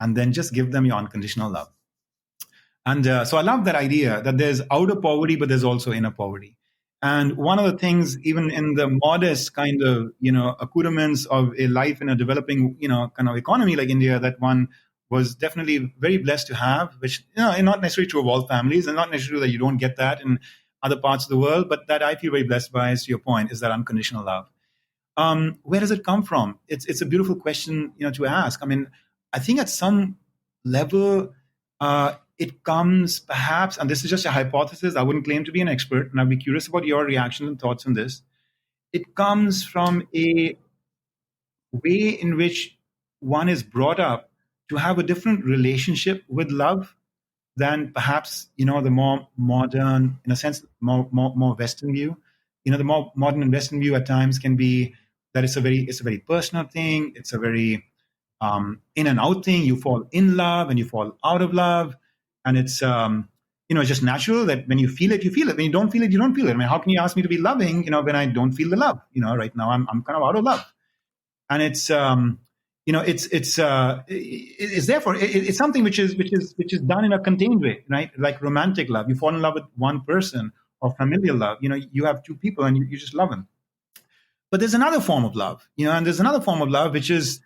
and then just give them your unconditional love. And so I love that idea that there's outer poverty, but there's also inner poverty. And one of the things, even in the modest kind of, accoutrements of a life in a developing, kind of economy like India, that one was definitely very blessed to have, which, not necessarily true of all families, and not necessarily that you don't get that in other parts of the world, but that I feel very blessed by, is to your point, is that unconditional love. Where does it come from? It's a beautiful question, to ask. I mean, I think at some level, it comes perhaps, and this is just a hypothesis, I wouldn't claim to be an expert, and I'd be curious about your reaction and thoughts on this. It comes from a way in which one is brought up to have a different relationship with love than perhaps, the more modern, in a sense, more Western view. The more modern and Western view at times can be that it's a very personal thing. It's a very in and out thing. You fall in love and you fall out of love. And it's, it's just natural that when you feel it, you feel it. When you don't feel it, you don't feel it. I mean, how can you ask me to be loving, when I don't feel the love? Right now I'm kind of out of love. And it's, it's therefore, it's something which is done in a contained way, right? Like romantic love. You fall in love with one person, or familial love. You have two people and you just love them. But there's another form of love, and there's another form of love, which is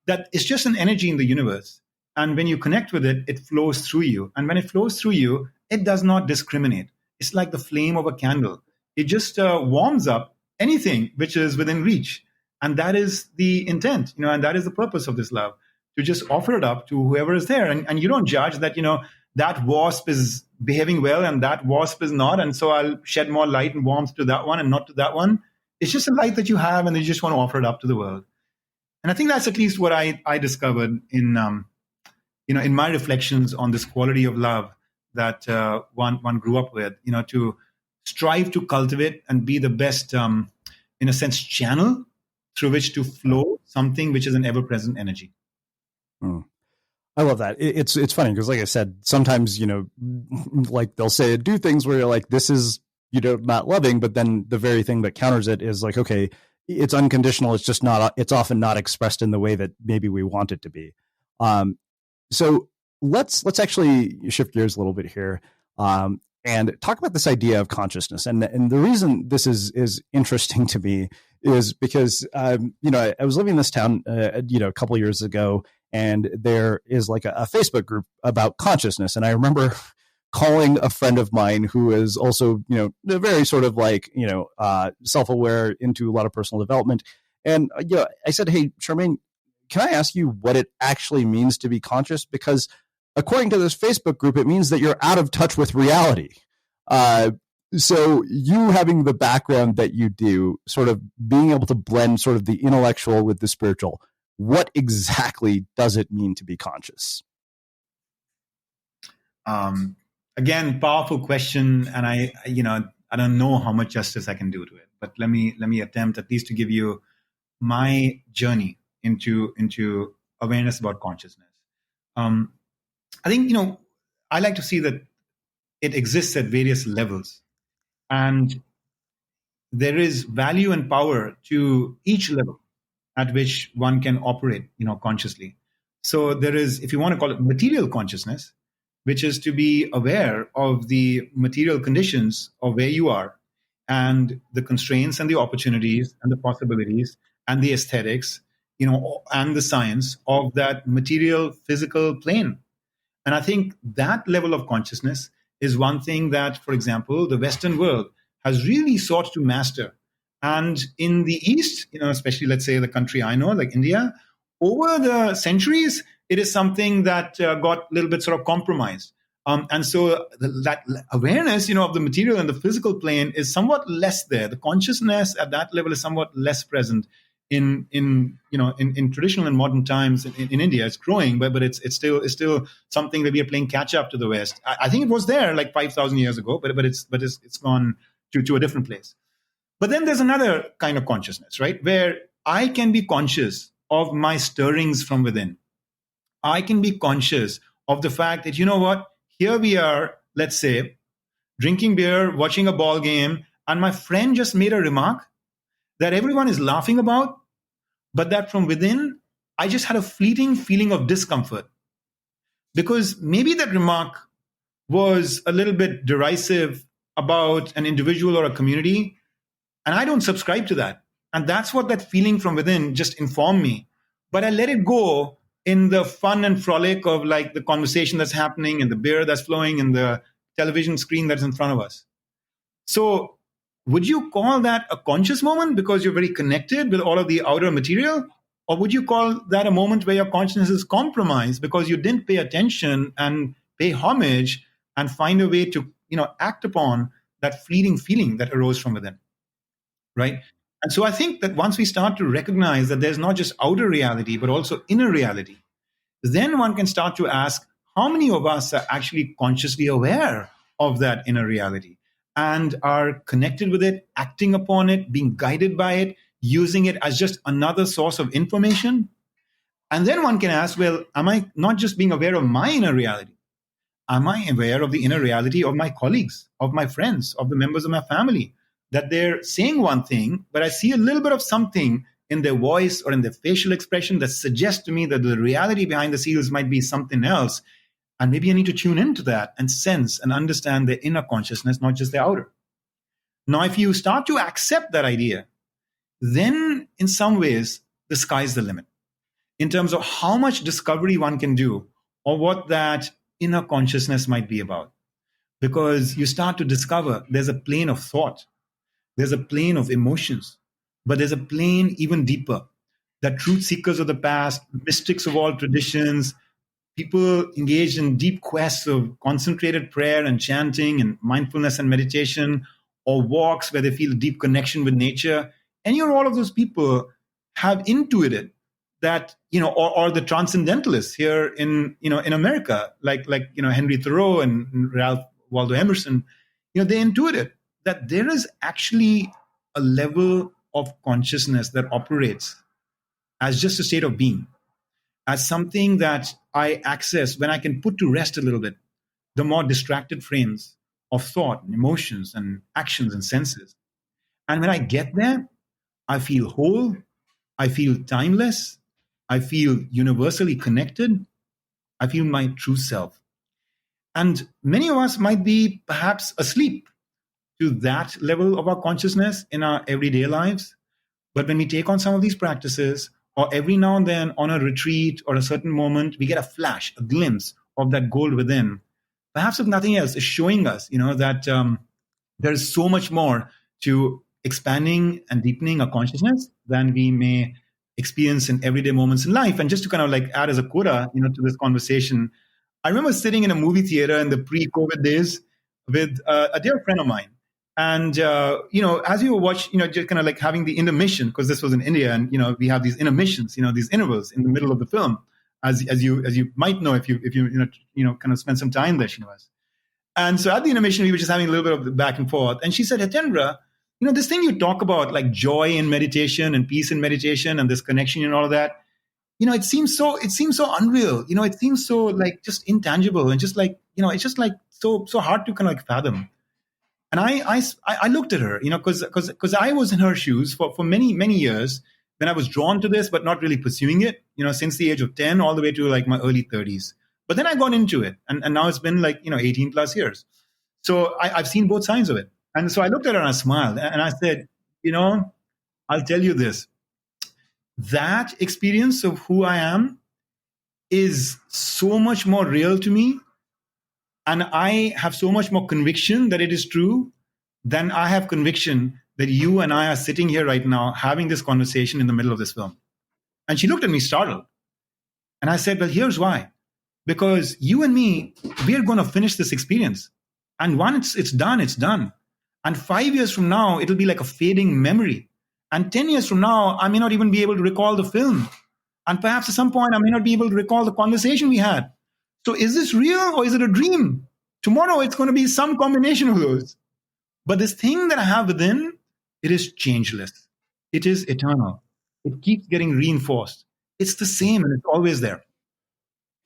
that it's just an energy in the universe. And when you connect with it, it flows through you. And when it flows through you, it does not discriminate. It's like the flame of a candle. It just warms up anything which is within reach. And that is the intent, and that is the purpose of this love, to just offer it up to whoever is there. And you don't judge that, that wasp is behaving well and that wasp is not. And so I'll shed more light and warmth to that one and not to that one. It's just a light that you have, and you just want to offer it up to the world. And I think that's at least what I discovered in my reflections on this quality of love that one grew up with, to strive to cultivate and be the best, in a sense, channel through which to flow something which is an ever-present energy. I love that. It's funny because, like I said, sometimes, like they'll say do things where you're like, this is, not loving, but then the very thing that counters it is like, okay, it's unconditional. It's just not, it's often not expressed in the way that maybe we want it to be. So let's actually shift gears a little bit here. And talk about this idea of consciousness. And the reason this is interesting to me is because, I was living in this town, a couple of years ago, and there is like a Facebook group about consciousness. And I remember calling a friend of mine who is also, very sort of like, self-aware, into a lot of personal development. And, I said, hey, Charmaine, can I ask you what it actually means to be conscious? Because according to this Facebook group, it means that you're out of touch with reality. So you having the background that you do, sort of being able to blend sort of the intellectual with the spiritual, what exactly does it mean to be conscious? Again, powerful question. And I don't know how much justice I can do to it, but let me attempt at least to give you my journey into awareness about consciousness. I think, I like to see that it exists at various levels, and there is value and power to each level at which one can operate, consciously. So there is, if you want to call it material consciousness, which is to be aware of the material conditions of where you are and the constraints and the opportunities and the possibilities and the aesthetics, and the science of that material physical plane. And I think that level of consciousness is one thing that, for example, the Western world has really sought to master. And in the East, especially, let's say, the country I know, like India, over the centuries, it is something that got a little bit sort of compromised. And so that awareness, of the material and the physical plane is somewhat less there. The consciousness at that level is somewhat less present in traditional and modern times in India. It's growing, but it's still something that we are playing catch up to the West. I think it was there like 5,000 years ago, but it's gone to a different place. But then there's another kind of consciousness, right, where I can be conscious of my stirrings from within. I can be conscious of the fact that, here we are, let's say, drinking beer, watching a ball game, and my friend just made a remark that everyone is laughing about, but that from within, I just had a fleeting feeling of discomfort. Because maybe that remark was a little bit derisive about an individual or a community, and I don't subscribe to that. And that's what that feeling from within just informed me. But I let it go in the fun and frolic of like the conversation that's happening and the beer that's flowing and the television screen that's in front of us. So would you call that a conscious moment because you're very connected with all of the outer material? Or would you call that a moment where your consciousness is compromised because you didn't pay attention and pay homage and find a way to, act upon that fleeting feeling that arose from within, right? And so I think that once we start to recognize that there's not just outer reality, but also inner reality, then one can start to ask, how many of us are actually consciously aware of that inner reality and are connected with it, acting upon it, being guided by it, using it as just another source of information? And then one can ask, well, am I not just being aware of my inner reality? Am I aware of the inner reality of my colleagues, of my friends, of the members of my family? That they're saying one thing, but I see a little bit of something in their voice or in their facial expression that suggests to me that the reality behind the scenes might be something else. And maybe I need to tune into that and sense and understand their inner consciousness, not just their outer. Now, if you start to accept that idea, then in some ways, the sky's the limit in terms of how much discovery one can do or what that inner consciousness might be about. Because you start to discover there's a plane of thought, there's a plane of emotions, but there's a plane even deeper that truth seekers of the past, mystics of all traditions, people engaged in deep quests of concentrated prayer and chanting and mindfulness and meditation, or walks where they feel a deep connection with nature. Any or all of those people have intuited that, or the transcendentalists here in America, like Henry Thoreau and Ralph Waldo Emerson, they intuited that there is actually a level of consciousness that operates as just a state of being, as something that I access when I can put to rest a little bit the more distracted frames of thought and emotions and actions and senses. And when I get there, I feel whole, I feel timeless, I feel universally connected, I feel my true self. And many of us might be perhaps asleep to that level of our consciousness in our everyday lives. But when we take on some of these practices, or every now and then on a retreat or a certain moment, we get a flash, a glimpse of that gold within. Perhaps if nothing else, is showing us, that there is so much more to expanding and deepening our consciousness than we may experience in everyday moments in life. And just to kind of like add as a coda, to this conversation, I remember sitting in a movie theater in the pre-COVID days with a dear friend of mine. And, as you watch, just kind of like having the intermission, because this was in India, and, we have these intermissions, these intervals in the middle of the film, as you might know if you kind of spend some time there, Srinivas. And so at the intermission, we were just having a little bit of the back and forth. And she said, Hitendra, this thing you talk about, like joy in meditation and peace in meditation and this connection and all of that, it seems so unreal. It seems so like just intangible and just like, it's just like so hard to kind of like fathom. And I looked at her, because I was in her shoes for many, many years when I was drawn to this, but not really pursuing it, since the age of 10 all the way to like my early 30s. But then I got into it. And now it's been like, 18 plus years. So I've seen both sides of it. And so I looked at her and I smiled and I said, I'll tell you this. That experience of who I am is so much more real to me. And I have so much more conviction that it is true than I have conviction that you and I are sitting here right now having this conversation in the middle of this film. And she looked at me startled. And I said, well, here's why. Because you and me, we're going to finish this experience. And once it's done, it's done. And 5 years from now, it'll be like a fading memory. And 10 years from now, I may not even be able to recall the film. And perhaps at some point, I may not be able to recall the conversation we had. So is this real or is it a dream? Tomorrow, it's going to be some combination of those. But this thing that I have within, it is changeless. It is eternal. It keeps getting reinforced. It's the same and it's always there.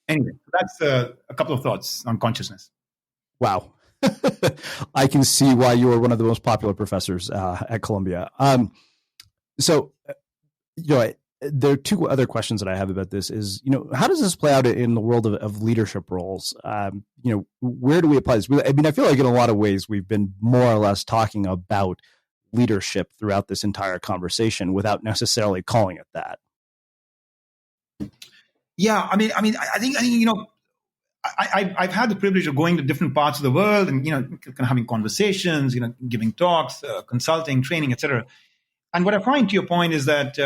Anyway, that's a couple of thoughts on consciousness. Wow. I can see why you were one of the most popular professors at Columbia. There are two other questions that I have about this is, how does this play out in the world of leadership roles? Where do we apply this? I mean, I feel like in a lot of ways, we've been more or less talking about leadership throughout this entire conversation without necessarily calling it that. Yeah, I think I've had the privilege of going to different parts of the world and kind of having conversations, giving talks, consulting, training, etc. And what I find, to your point, is that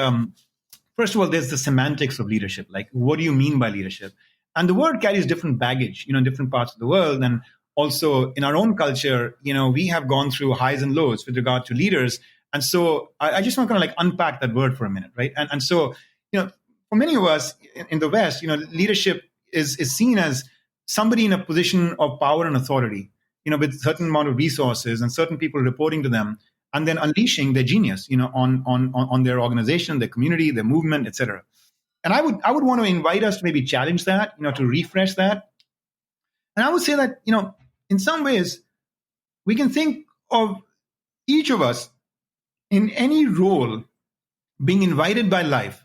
first of all, there's the semantics of leadership. Like, what do you mean by leadership? And the word carries different baggage, in different parts of the world, and also in our own culture. We have gone through highs and lows with regard to leaders, and so I just want to kind of like unpack that word for a minute, right? And so for many of us in the West, leadership is seen as somebody in a position of power and authority, with a certain amount of resources and certain people reporting to them, and then unleashing their genius, on their organization, their community, their movement, etc. And I would want to invite us to maybe challenge that, to refresh that. And I would say that, in some ways, we can think of each of us in any role being invited by life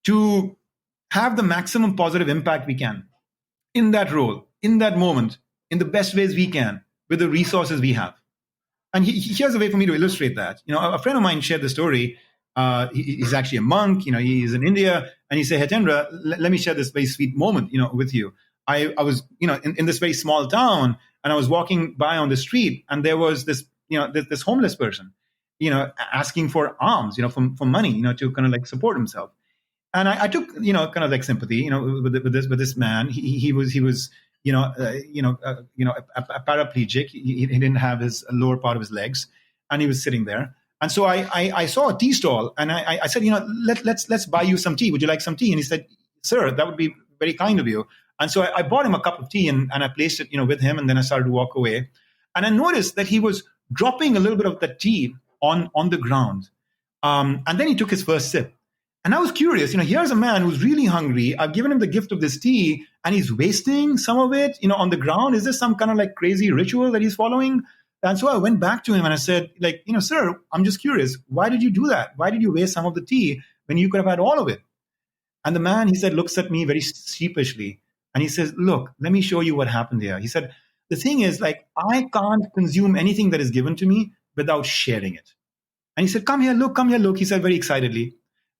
to have the maximum positive impact we can in that role, in that moment, in the best ways we can, with the resources we have. And here's a way for me to illustrate that. A friend of mine shared the story. He's actually a monk. He's in India, and he said, "Hitendra, let me share this very sweet moment, with you. I was, in this very small town, and I was walking by on the street, and there was this, this homeless person, asking for alms, for money, to kind of like support himself. And I took, kind of like sympathy, with this man. He was a paraplegic. He didn't have his lower part of his legs, and he was sitting there. And so I saw a tea stall, and I said, let's buy you some tea. Would you like some tea? And he said, "Sir, that would be very kind of you." And so I bought him a cup of tea, and I placed it, with him, and then I started to walk away. And I noticed that he was dropping a little bit of the tea on the ground. And then he took his first sip. And I was curious, here's a man who's really hungry. I've given him the gift of this tea, and he's wasting some of it, on the ground. Is this some kind of like crazy ritual that he's following? And so I went back to him and I said, "Sir, I'm just curious. Why did you do that? Why did you waste some of the tea when you could have had all of it?" And the man, he said, looks at me very sheepishly, and he says, "Look, let me show you what happened here." He said, "The thing is, I can't consume anything that is given to me without sharing it." And he said, come here, look," he said very excitedly.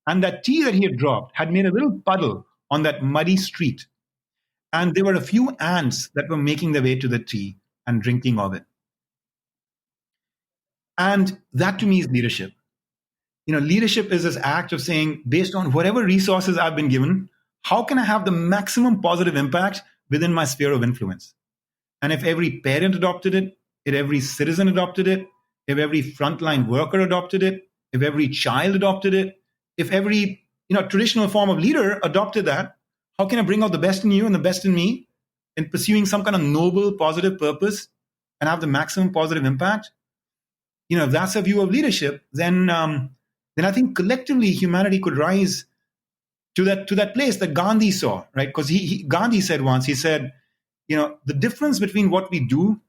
And that tea that he had dropped had made a little puddle on that muddy street. And there were a few ants that were making their way to the tea and drinking of it. And that to me is leadership. Leadership is this act of saying, based on whatever resources I've been given, how can I have the maximum positive impact within my sphere of influence? And if every parent adopted it, if every citizen adopted it, if every frontline worker adopted it, if every child adopted it, if every traditional form of leader adopted that, how can I bring out the best in you and the best in me in pursuing some kind of noble, positive purpose and have the maximum positive impact? If that's a view of leadership, then I think collectively humanity could rise to that place that Gandhi saw, right? Because Gandhi said once, he said, the difference between what we do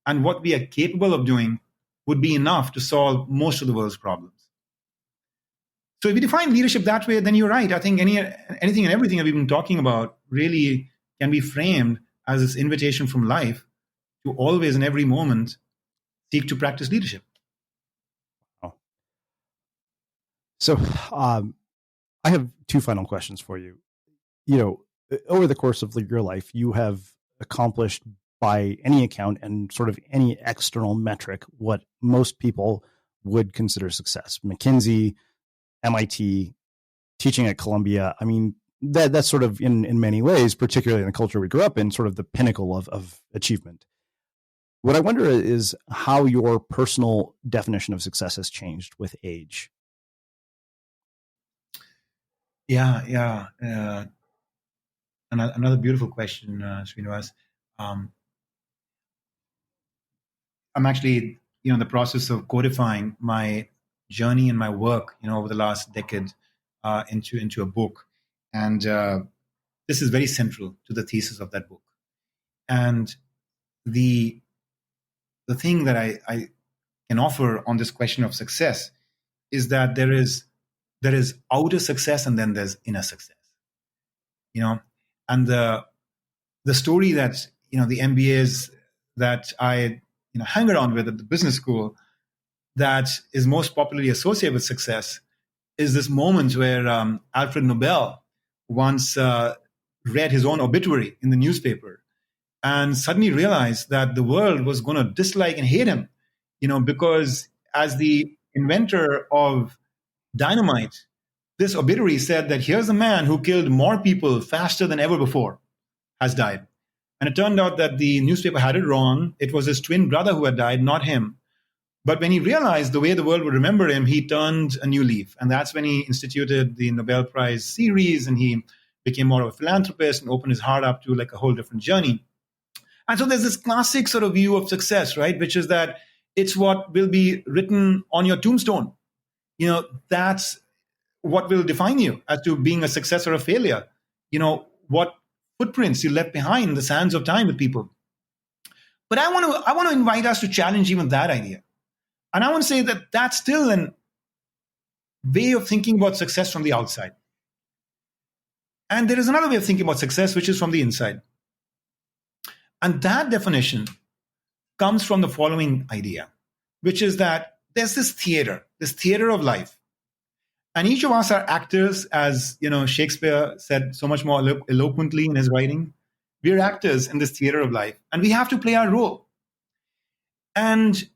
and what we are capable of doing would be enough to solve most of the world's problems. So if you define leadership that way, then you're right. I think anything and everything that we've been talking about really can be framed as this invitation from life to always and every moment seek to practice leadership. Oh. So I have two final questions for you. Over the course of your life, you have accomplished by any account and sort of any external metric what most people would consider success. McKinsey, MIT, teaching at Columbia. I mean, that's sort of in many ways, particularly in the culture we grew up in, sort of the pinnacle of achievement. What I wonder is how your personal definition of success has changed with age. Yeah. Another beautiful question, Srinivas. I'm actually, in the process of codifying my journey and my work, over the last decade into a book. And this is very central to the thesis of that book. And the thing that I can offer on this question of success is that there is outer success and then there's inner success. And the story that, the MBAs that I, hang around with at the business school that is most popularly associated with success is this moment where Alfred Nobel once read his own obituary in the newspaper and suddenly realized that the world was going to dislike and hate him, because as the inventor of dynamite, this obituary said that here's a man who killed more people faster than ever before has died. And it turned out that the newspaper had it wrong. It was his twin brother who had died, not him. But when he realized the way the world would remember him, he turned a new leaf. And that's when he instituted the Nobel Prize series, and he became more of a philanthropist and opened his heart up to like a whole different journey. And so there's this classic sort of view of success, right? Which is that it's what will be written on your tombstone. That's what will define you as to being a success or a failure. What footprints you left behind in the sands of time with people. But I want to invite us to challenge even that idea. And I want to say that that's still a way of thinking about success from the outside. And there is another way of thinking about success, which is from the inside. And that definition comes from the following idea, which is that there's this theater of life. And each of us are actors, as Shakespeare said so much more eloquently in his writing. We're actors in this theater of life, and we have to play our role. And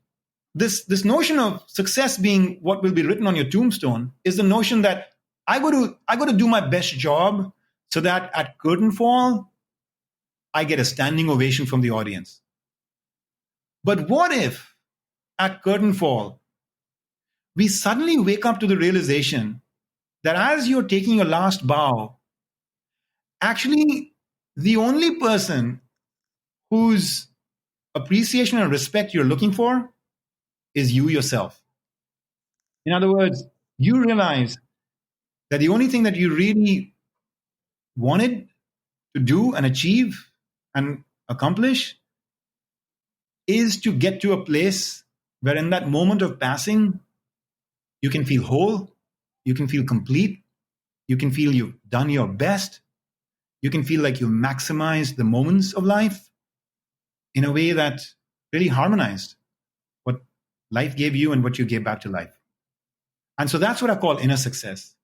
this notion of success being what will be written on your tombstone is the notion that I got to do my best job so that at curtain fall, I get a standing ovation from the audience. But what if at curtain fall, we suddenly wake up to the realization that as you're taking your last bow, actually the only person whose appreciation and respect you're looking for is you yourself. In other words, you realize that the only thing that you really wanted to do and achieve and accomplish is to get to a place where in that moment of passing, you can feel whole, you can feel complete, you can feel you've done your best, you can feel like you've maximized the moments of life in a way that really harmonized what life gave you and what you gave back to life. And so that's what I call inner success,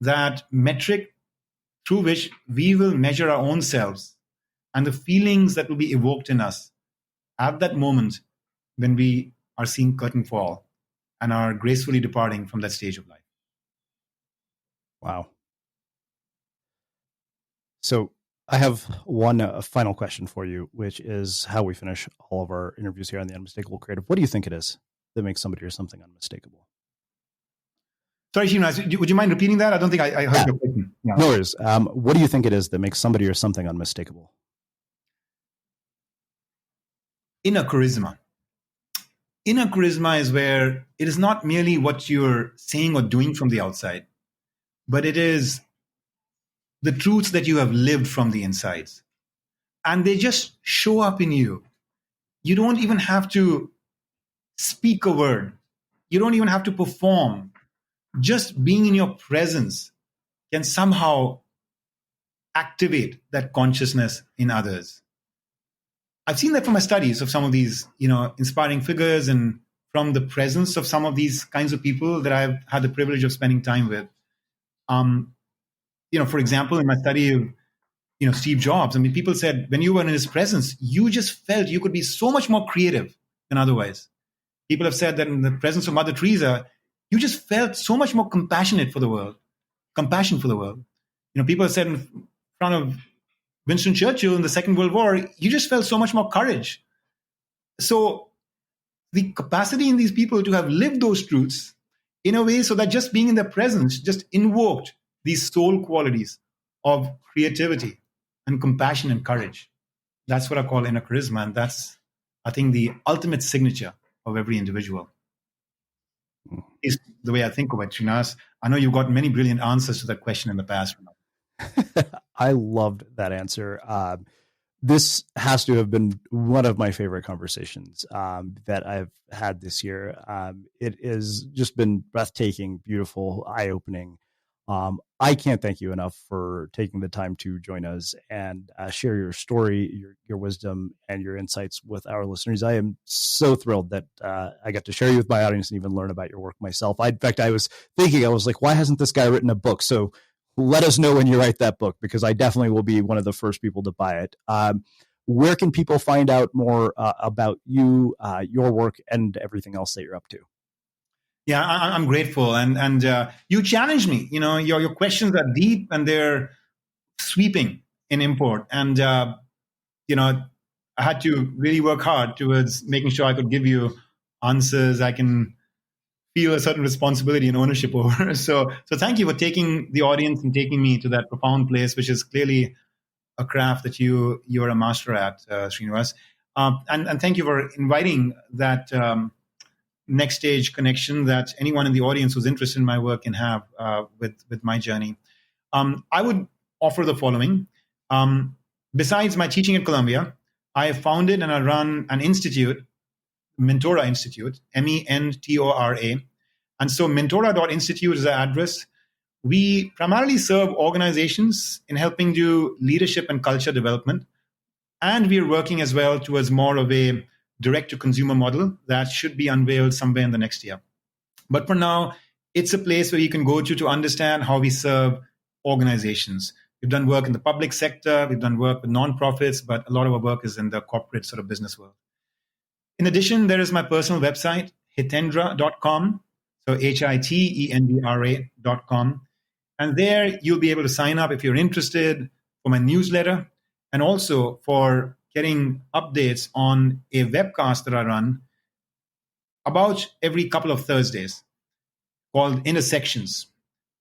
that metric through which we will measure our own selves and the feelings that will be evoked in us at that moment when we are seeing curtain fall and are gracefully departing from that stage of life. Wow. So I have one final question for you, which is how we finish all of our interviews here on the Unmistakable Creative. What do you think it is that makes somebody or something unmistakable? Sorry, Srinivas, would you mind repeating that? I don't think I heard your question. Yeah. No worries. What do you think it is that makes somebody or something unmistakable? Inner charisma. Inner charisma is where it is not merely what you're saying or doing from the outside, but it is the truths that you have lived from the insides. And they just show up in you. You don't even have to speak a word. You don't even have to perform. Just being in your presence can somehow activate that consciousness in others. I've seen that from my studies of some of these, inspiring figures and from the presence of some of these kinds of people that I've had the privilege of spending time with. For example, in my study of, Steve Jobs, people said when you were in his presence, you just felt you could be so much more creative than otherwise. People have said that in the presence of Mother Teresa, you just felt so much more compassion for the world. People have said in front of Winston Churchill in the Second World War, you just felt so much more courage. So the capacity in these people to have lived those truths in a way so that just being in their presence just invoked these soul qualities of creativity and compassion and courage. That's what I call inner charisma. And that's, I think, the ultimate signature of every individual. Is the way I think of it, Srinivas. I know you've got many brilliant answers to that question in the past. I loved that answer. This has to have been one of my favorite conversations that I've had this year. It has just been breathtaking, beautiful, eye-opening. I can't thank you enough for taking the time to join us and share your story, your wisdom, and your insights with our listeners. I am so thrilled that I got to share you with my audience and even learn about your work myself. In fact, I was thinking, I was like, why hasn't this guy written a book? So let us know when you write that book, because I definitely will be one of the first people to buy it. Where can people find out more about you, your work, and everything else that you're up to? Yeah, I'm grateful. And you challenge me. Your questions are deep and they're sweeping in import. And, I had to really work hard towards making sure I could give you answers I can feel a certain responsibility and ownership over. So thank you for taking the audience and taking me to that profound place, which is clearly a craft that you're a master at, Srinivas. And thank you for inviting that next stage connection that anyone in the audience who's interested in my work can have with my journey. I would offer the following. Besides my teaching at Columbia, I have founded and I run an institute, Mentora Institute, Mentora. And so Mentora.institute is our address. We primarily serve organizations in helping do leadership and culture development. And we are working as well towards more of a direct-to-consumer model that should be unveiled somewhere in the next year. But for now, it's a place where you can go to understand how we serve organizations. We've done work in the public sector, we've done work with nonprofits, but a lot of our work is in the corporate sort of business world. In addition, there is my personal website, hitendra.com, so hitendra.com. And there you'll be able to sign up if you're interested for my newsletter and also for getting updates on a webcast that I run about every couple of Thursdays called Intersections,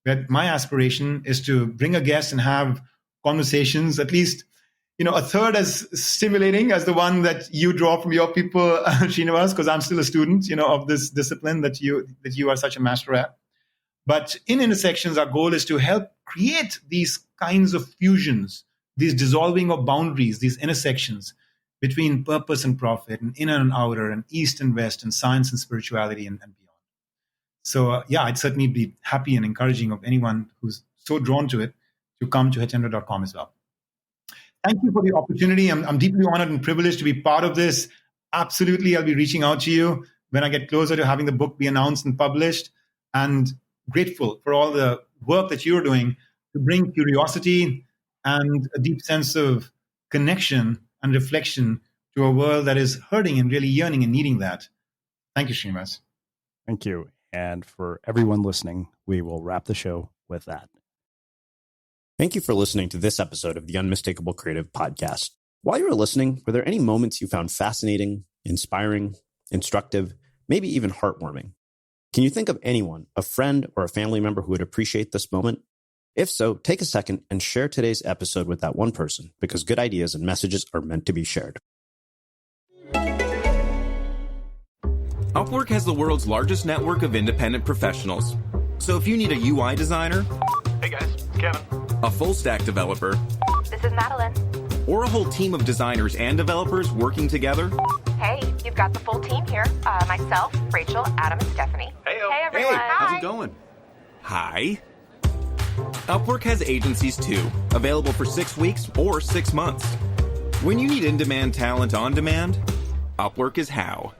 where my aspiration is to bring a guest and have conversations, at least, a third as stimulating as the one that you draw from your people, Srinivas, because I'm still a student, of this discipline that you are such a master at. But in Intersections, our goal is to help create these kinds of fusions, these dissolving of boundaries, these intersections between purpose and profit, and inner and outer, and east and west, and science and spirituality, and beyond. So, I'd certainly be happy and encouraging of anyone who's so drawn to it to come to hitendra.com as well. Thank you for the opportunity. I'm deeply honored and privileged to be part of this. Absolutely, I'll be reaching out to you when I get closer to having the book be announced and published, and grateful for all the work that you're doing to bring curiosity and a deep sense of connection and reflection to a world that is hurting and really yearning and needing that. Thank you, Srinivas. Thank you. And for everyone listening, we will wrap the show with that. Thank you for listening to this episode of the Unmistakable Creative Podcast. While you were listening, were there any moments you found fascinating, inspiring, instructive, maybe even heartwarming? Can you think of anyone, a friend or a family member who would appreciate this moment? If so, take a second and share today's episode with that one person, because good ideas and messages are meant to be shared. Upwork has the world's largest network of independent professionals. So if you need a UI designer, hey guys, Kevin. A full stack developer, this is Madeline. Or a whole team of designers and developers working together, hey, you've got the full team here. Myself, Rachel, Adam, and Stephanie. Hey-o. Hey everyone. Hey, how's it going? Hi. Upwork has agencies too, available for 6 weeks or 6 months. When you need in-demand talent on demand, Upwork is how.